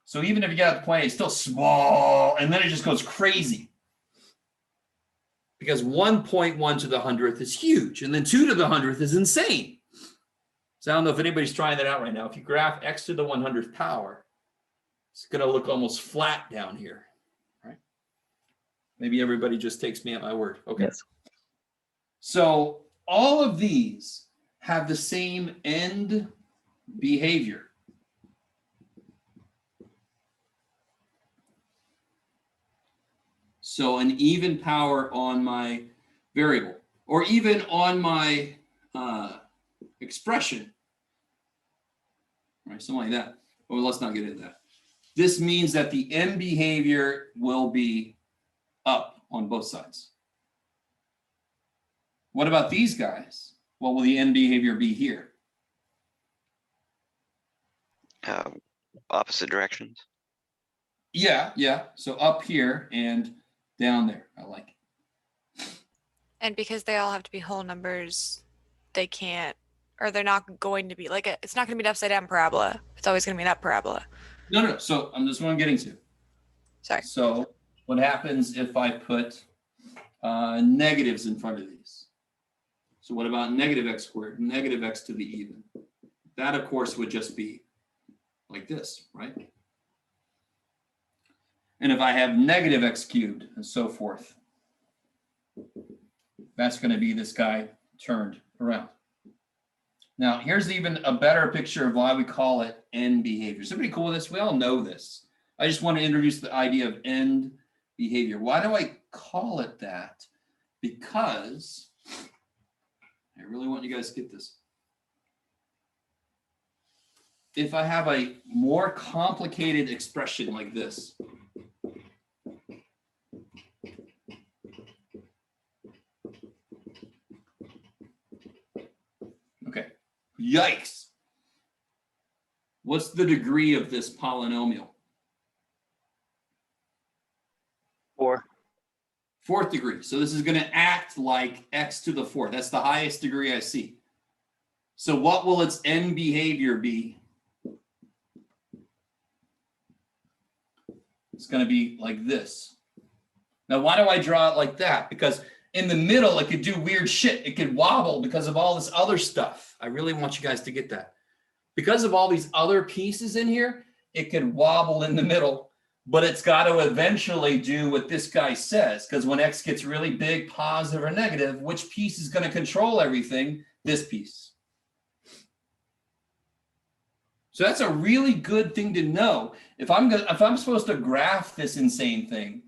So even if you got the 0.8, it's still small, and then it just goes crazy. Because 1.1 to the 100th is huge, and then 2 to the 100th is insane. So I don't know if anybody's trying that out right now. If you graph X to the 100th power, it's going to look almost flat down here, right? Maybe everybody just takes me at my word. Okay. Yes. So all of these have the same end behavior. So an even power on my variable, or even on my expression, right? Something like that. Well, let's not get into that. this means that the end behavior will be up on both sides. What about these guys? What will the end behavior be here? Opposite directions. Yeah, yeah. So up here and down there. I like it. And because they all have to be whole numbers, they can't, or they're not going to be like it's not going to be an upside down parabola. It's always going to be an up parabola. No. So this is what I'm getting to. Sorry. So what happens if I put negatives in front of these? So what about negative x squared, negative x to the even? That, of course, would just be like this, right? And if I have negative x cubed and so forth, that's going to be this guy turned around. Now, here's even a better picture of why we call it end behavior. Is everybody cool with this? We all know this. I just want to introduce the idea of end behavior. Why do I call it that? Because I really want you guys to get this. If I have a more complicated expression like this, okay, yikes. What's the degree of this polynomial? 4. Fourth degree. So this is going to act like x to the fourth. That's the highest degree I see. So what will its end behavior be? It's going to be like this. Now, why do I draw it like that? Because in the middle, it could do weird shit. It could wobble because of all this other stuff. I really want you guys to get that. Because of all these other pieces in here, it could wobble in the middle, but it's got to eventually do what this guy says. Because when x gets really big, positive or negative, which piece is going to control everything? This piece. So that's a really good thing to know. If I'm supposed to graph this insane thing,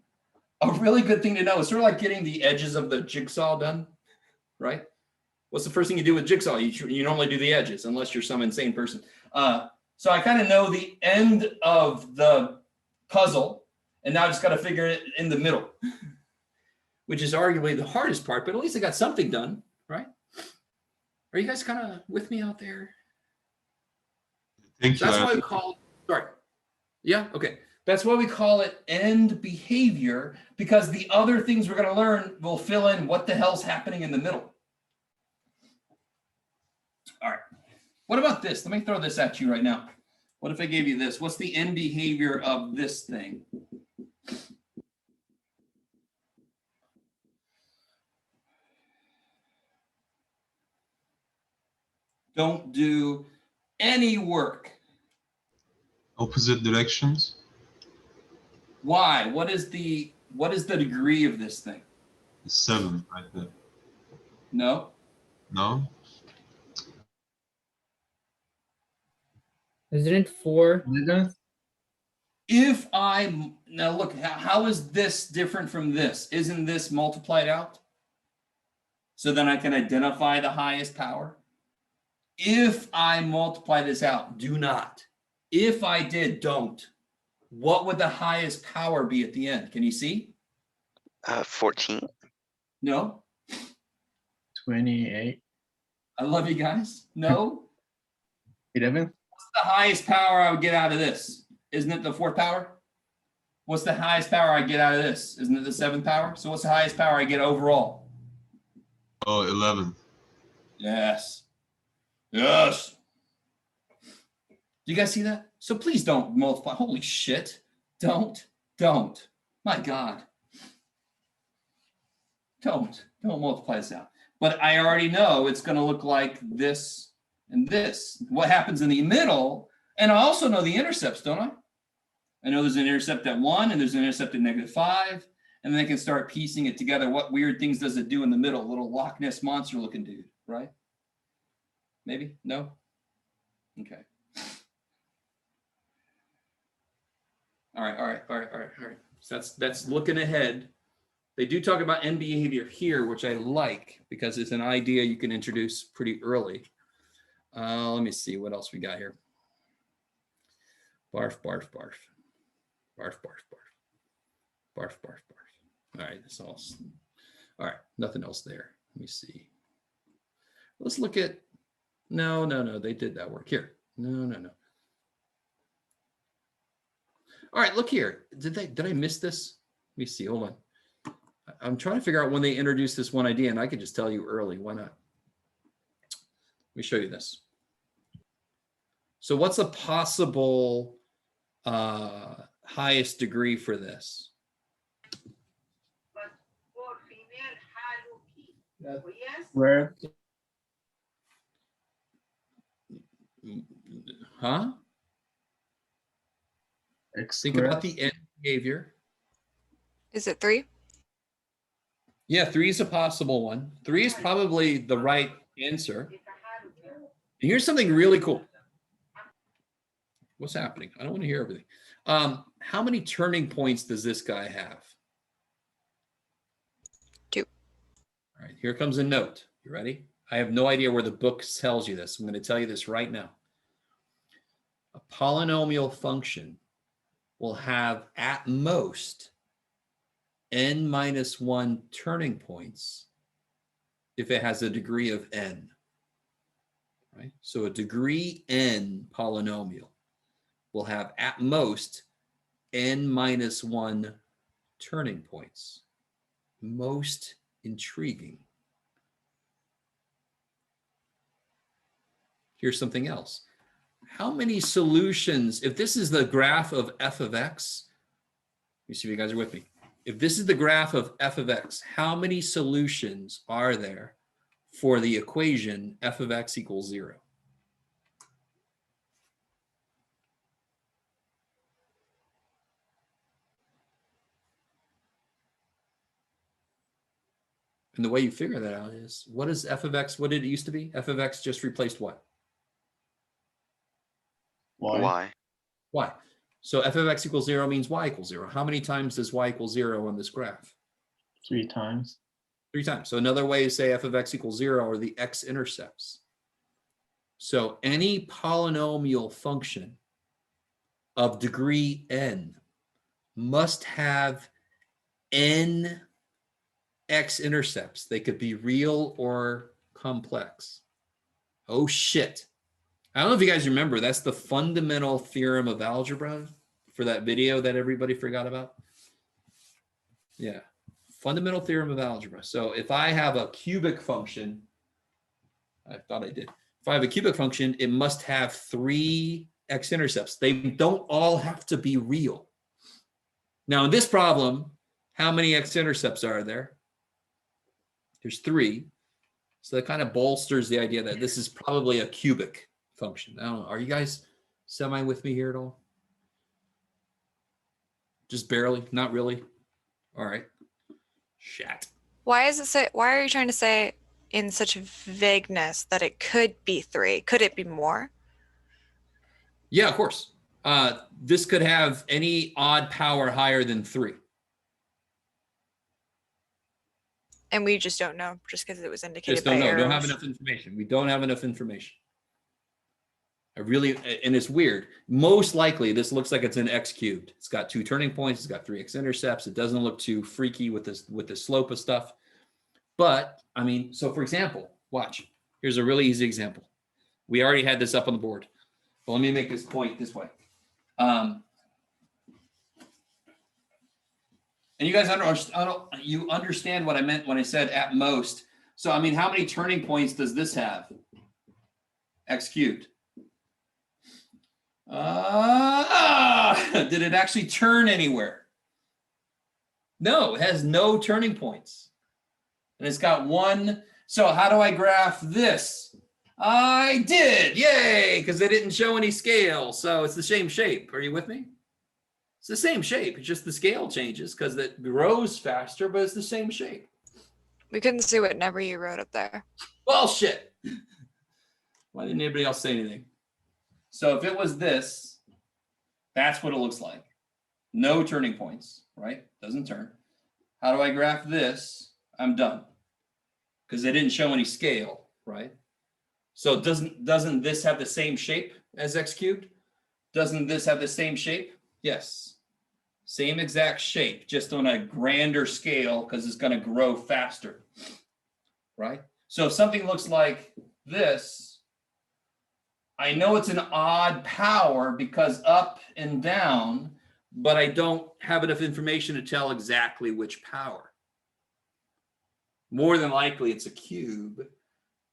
a really good thing to know is sort of like getting the edges of the jigsaw done, right? What's the first thing you do with jigsaw? You normally do the edges, unless you're some insane person. So I kind of know the end of the puzzle, and now I just got to figure it in the middle, which is arguably the hardest part, but at least I got something done, right? Are you guys kind of with me out there? Thank you. That's why we call it, sorry. Yeah, okay. That's why we call it end behavior, because the other things we're going to learn will fill in what the hell's happening in the middle. All right. What about this? Let me throw this at you right now. What if I gave you this? What's the end behavior of this thing? Don't do any work. Opposite directions. Why? What is the degree of this thing? 7 right there. No. No? Isn't it 4? If I, now look, how is this different from this? Isn't this multiplied out? So then I can identify the highest power. If I multiply this out, do not. If I did, don't. What would the highest power be at the end? Can you see? 14. No. 28. I love you guys. No. 11. What's the highest power I would get out of this? Isn't it the fourth power? What's the highest power I get out of this? Isn't it the seventh power? So what's the highest power I get overall? Oh, 11. Yes. Yes. Do you guys see that? So please don't multiply. Holy shit. Don't. My God. Don't multiply this out. But I already know it's going to look like this and this. What happens in the middle, and I also know the intercepts, don't I? I know there's an intercept at 1 and there's an intercept at -5. And then I can start piecing it together. What weird things does it do in the middle? A little Loch Ness monster looking dude, right? Maybe? No? Okay. All right. So that's looking ahead. They do talk about end behavior here, which I like because it's an idea you can introduce pretty early. Let me see what else we got here. Barf. Barf, barf, barf. Barf, barf, barf. All right, that's all. All right, nothing else there. Let me see. Let's look at, no, they did that work. Here, no. All right, look here. Did I miss this? Let me see, hold on. I'm trying to figure out when they introduced this one idea, and I could just tell you early, why not? Let me show you this. So what's a possible highest degree for this? Where? Huh? X Think about the end behavior. Is it 3? Yeah, 3 is a possible one. 3 is probably the right answer. And here's something really cool. What's happening? I don't want to hear everything. How many turning points does this guy have? 2. All right, here comes a note. You ready? I have no idea where the book tells you this. I'm going to tell you this right now. A polynomial function will have at most n minus 1 turning points if it has a degree of n. Right? So a degree n polynomial will have at most n minus 1 turning points. Most intriguing. Here's something else. How many solutions, if this is the graph of f of x, let me see if you guys are with me. If this is the graph of f of x, how many solutions are there for the equation f of x equals 0? And the way you figure that out is, what is f of x? What did it used to be? F of x just replaced what? Y. Y. So f of x equals 0 means y equals 0. How many times does y equal 0 on this graph? 3 times. 3 times. So another way to say f of x equals 0 are the x-intercepts. So any polynomial function of degree n must have n x-intercepts. They could be real or complex. Oh shit. I don't know if you guys remember, that's the fundamental theorem of algebra for that video that everybody forgot about. Yeah, fundamental theorem of algebra. So if I have a cubic function, I thought I did. If I have a cubic function, it must have 3 x-intercepts. They don't all have to be real. Now in this problem, how many x-intercepts are there? There's 3. So that kind of bolsters the idea that this is probably a cubic function. I don't know. Are you guys semi with me here at all? Just barely? Not really? All right. Shat. Why are you trying to say in such vagueness that it could be 3? Could it be more? Yeah, of course. This could have any odd power higher than 3. And we just don't know, just because it was indicated Just don't by know. Don't have arrows. enough information. We don't have enough information. And it's weird. Most likely, this looks like it's an x cubed. It's got 2 turning points. It's got 3 x-intercepts. It doesn't look too freaky with the slope of stuff. But I mean, so for example, watch. Here's a really easy example. We already had this up on the board, but let me make this point this way. And you guys you understand what I meant when I said at most. So I mean, how many turning points does this have? X cubed. Did it actually turn anywhere? No, it has no turning points. And it's got 1. So how do I graph this? I did, yay, because they didn't show any scale. So it's the same shape. Are you with me? It's the same shape. It's just the scale changes because it grows faster, but it's the same shape. We couldn't see what number you wrote up there. Bullshit. Why didn't anybody else say anything? So if it was this, that's what it looks like. No turning points, right? Doesn't turn. How do I graph this? I'm done. Because they didn't show any scale, right? So doesn't this have the same shape as x cubed? Doesn't this have the same shape? Yes. Same exact shape, just on a grander scale because it's going to grow faster, right? So if something looks like this, I know it's an odd power because up and down, but I don't have enough information to tell exactly which power. More than likely it's a cube,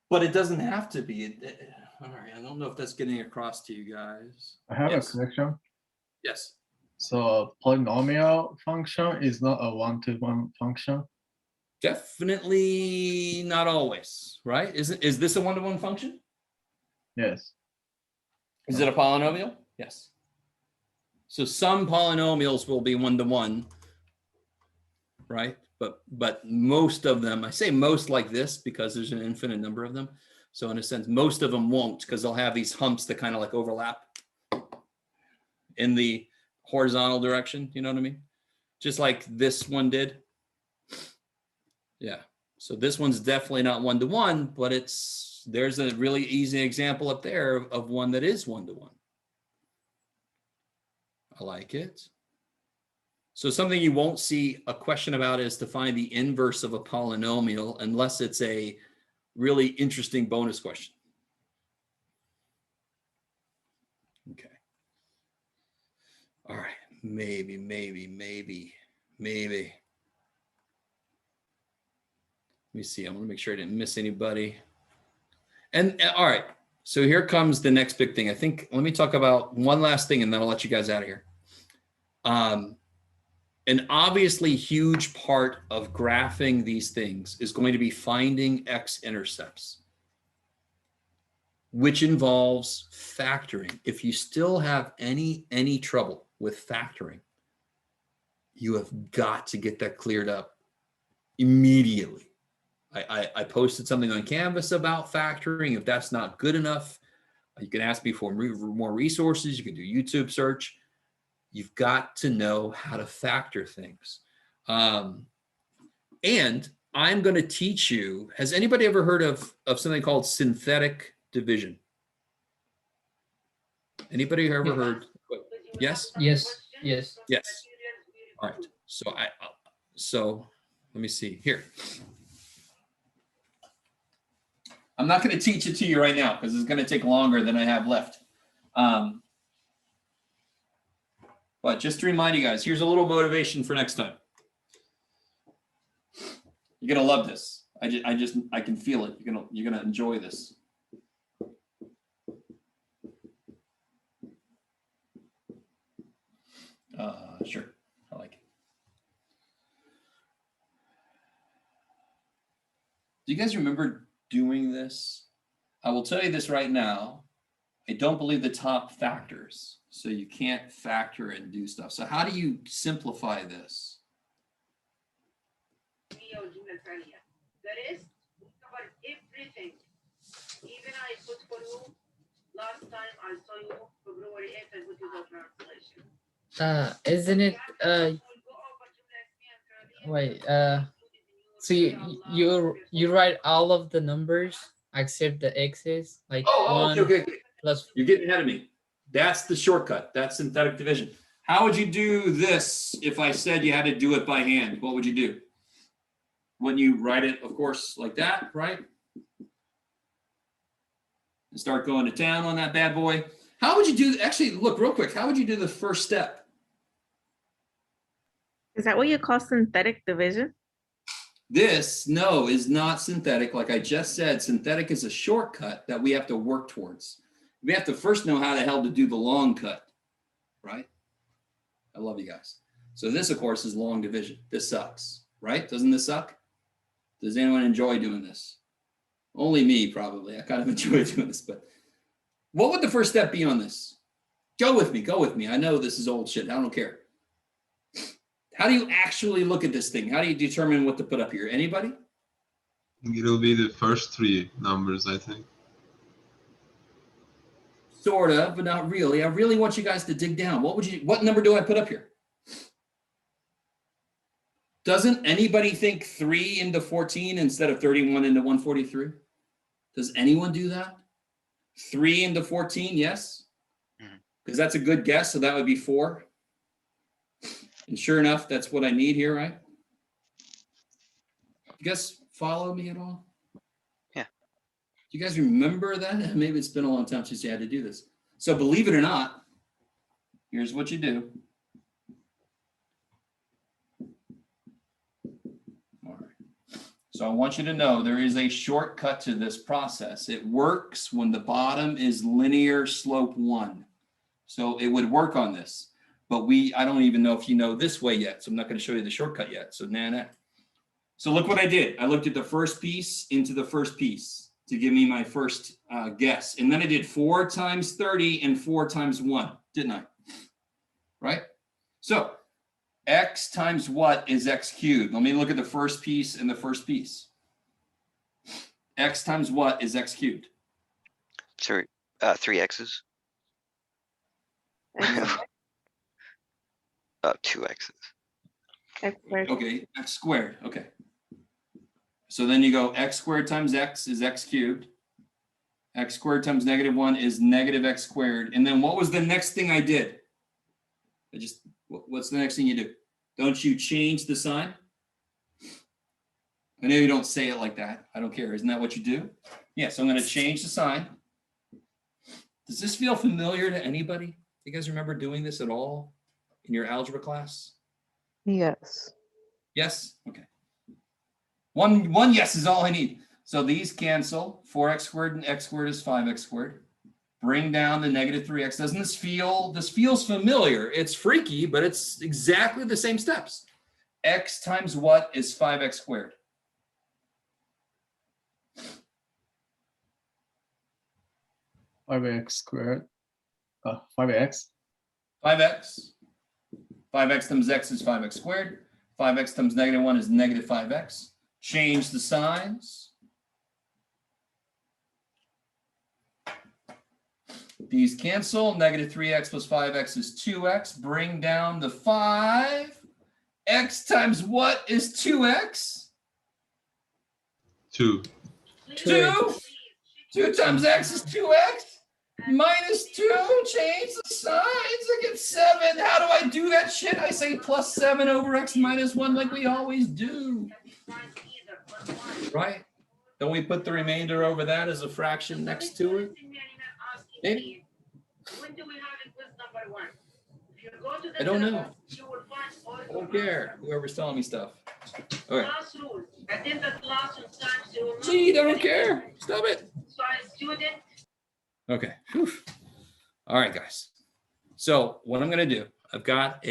but it doesn't have to be. All right, I don't know if that's getting across to you guys. I have Yes. a question. Yes. So a polynomial function is not a one-to-one function. Definitely not always, right? Is this a one-to-one function? Yes. Is it a polynomial? Yes. So some polynomials will be one-to-one, right? But most of them, I say most like this because there's an infinite number of them. So in a sense, most of them won't because they'll have these humps that kind of like overlap in the horizontal direction. You know what I mean? Just like this one did. Yeah. So this one's definitely not one-to-one, but there's a really easy example up there of one that is one-to-one. I like it. So something you won't see a question about is to find the inverse of a polynomial unless it's a really interesting bonus question. Okay. All right. Maybe. Let me see. I want to make sure I didn't miss anybody. And all right. So here comes the next big thing. I think, let me talk about one last thing and then I'll let you guys out of here. An obviously huge part of graphing these things is going to be finding X-intercepts, which involves factoring. If you still have any trouble with factoring, you have got to get that cleared up immediately. I posted something on Canvas about factoring. If that's not good enough, you can ask me for more resources. You can do YouTube search. You've got to know how to factor things. And I'm going to teach you, has anybody ever heard of something called synthetic division? Anybody ever heard? Yes? Yes. Yes. All right. So let me see here. I'm not going to teach it to you right now because it's going to take longer than I have left. But just to remind you guys, here's a little motivation for next time. You're going to love this. I can feel it. You're going to enjoy this. Sure. I like it. Do you guys remember doing this? I will tell you this right now. I don't believe the top factors, so you can't factor and do stuff. So how do you simplify this? The rest, we covered everything. Even I put for you, last time I saw you, February 8th, I put you the translation. Isn't it, wait, so you write all of the numbers except the x's, like Okay. plus. You're getting ahead of me. That's the shortcut. That's synthetic division. How would you do this if I said you had to do it by hand? What would you do? When you write it, of course, like that, right? And start going to town on that bad boy. How would you do, actually, look real quick. How would you do the first step? Is that what you call synthetic division? This, no, is not synthetic. Like I just said, synthetic is a shortcut that we have to work towards. We have to first know how the hell to do the long cut, right? I love you guys. So this, of course, is long division. This sucks, right? Doesn't this suck? Does anyone enjoy doing this? Only me, probably. I kind of enjoy doing this, but what would the first step be on this? Go with me. I know this is old shit. I don't care. How do you actually look at this thing? How do you determine what to put up here? Anybody? It'll be the first three numbers, I think. Sort of, but not really. I really want you guys to dig down. What number do I put up here? Doesn't anybody think 3 into 14 instead of 31 into 143? Does anyone do that? 3 into 14, yes? Because that's a good guess, so that would be 4. And sure enough, that's what I need here, right? You guys follow me at all? Yeah. Do you guys remember that? Maybe it's been a long time since you had to do this. So believe it or not, here's what you do. All right. So I want you to know there is a shortcut to this process. It works when the bottom is linear slope 1. So it would work on this. But I don't even know if you know this way yet. So I'm not going to show you the shortcut yet. So nah. So look what I did. I looked at the first piece into the first piece to give me my first guess. And then I did 4 times 30 and 4 times 1, didn't I? Right? So x times what is x cubed? Let me look at the first piece and the first piece. X times what is x cubed? Sorry, 3 x's. 2 x's. X squared. Okay, x squared. Okay. So then you go x squared times x is x cubed. X squared times -1 is negative x squared. And then what was the next thing I did? What's the next thing you do? Don't you change the sign? I know you don't say it like that. I don't care. Isn't that what you do? Yeah, so I'm going to change the sign. Does this feel familiar to anybody? Do you guys remember doing this at all in your algebra class? Yes. Yes? Okay. One yes is all I need. So these cancel. 4x squared and x squared is 5x squared. Bring down the -3x. Doesn't this feels familiar? It's freaky, but it's exactly the same steps. X times what is 5x squared? Five x squared. 5x. 5x. 5x times x is 5x squared. 5x times -1 is -5x. Change the signs. These cancel. -3x plus 5x is 2x. Bring down the 5. X times what is 2x? 2. 2. 2 times x is 2x. -2. Change the signs. I get 7. How do I do that shit? I say plus 7 over x minus 1 like we always do. Right? Don't we put the remainder over that as a fraction next to it? Maybe? I don't know. I don't care. Whoever's telling me stuff. Okay. Gee, I don't care. Stop it. Okay. Whew. All right, guys. So what I'm going to do, I've got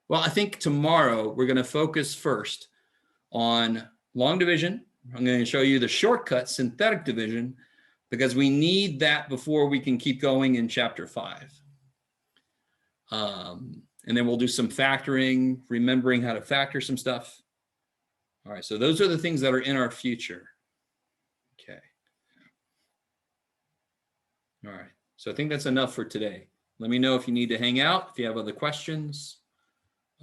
well, I think tomorrow we're going to focus first on long division. I'm going to show you the shortcut synthetic division because we need that before we can keep going in chapter 5. And then we'll do some factoring, remembering how to factor some stuff. All right, so those are the things that are in our future. Okay. All right, so I think that's enough for today. Let me know if you need to hang out, if you have other questions.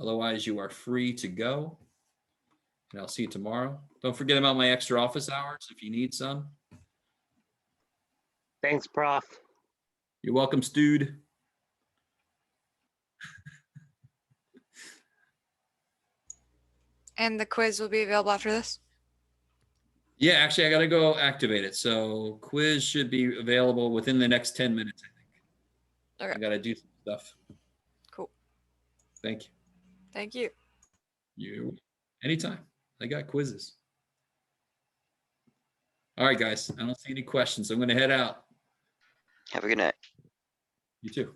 Otherwise, you are free to go. And I'll see you tomorrow. Don't forget about my extra office hours if you need some. Thanks, Prof. You're welcome, Stude. And the quiz will be available after this? Yeah, actually, I got to go activate it. So quiz should be available within the next 10 minutes, I think. Okay. I got to do some stuff. Cool. Thank you. Thank you. You, anytime. I got quizzes. All right, guys. I don't see any questions. I'm going to head out. Have a good night. You too.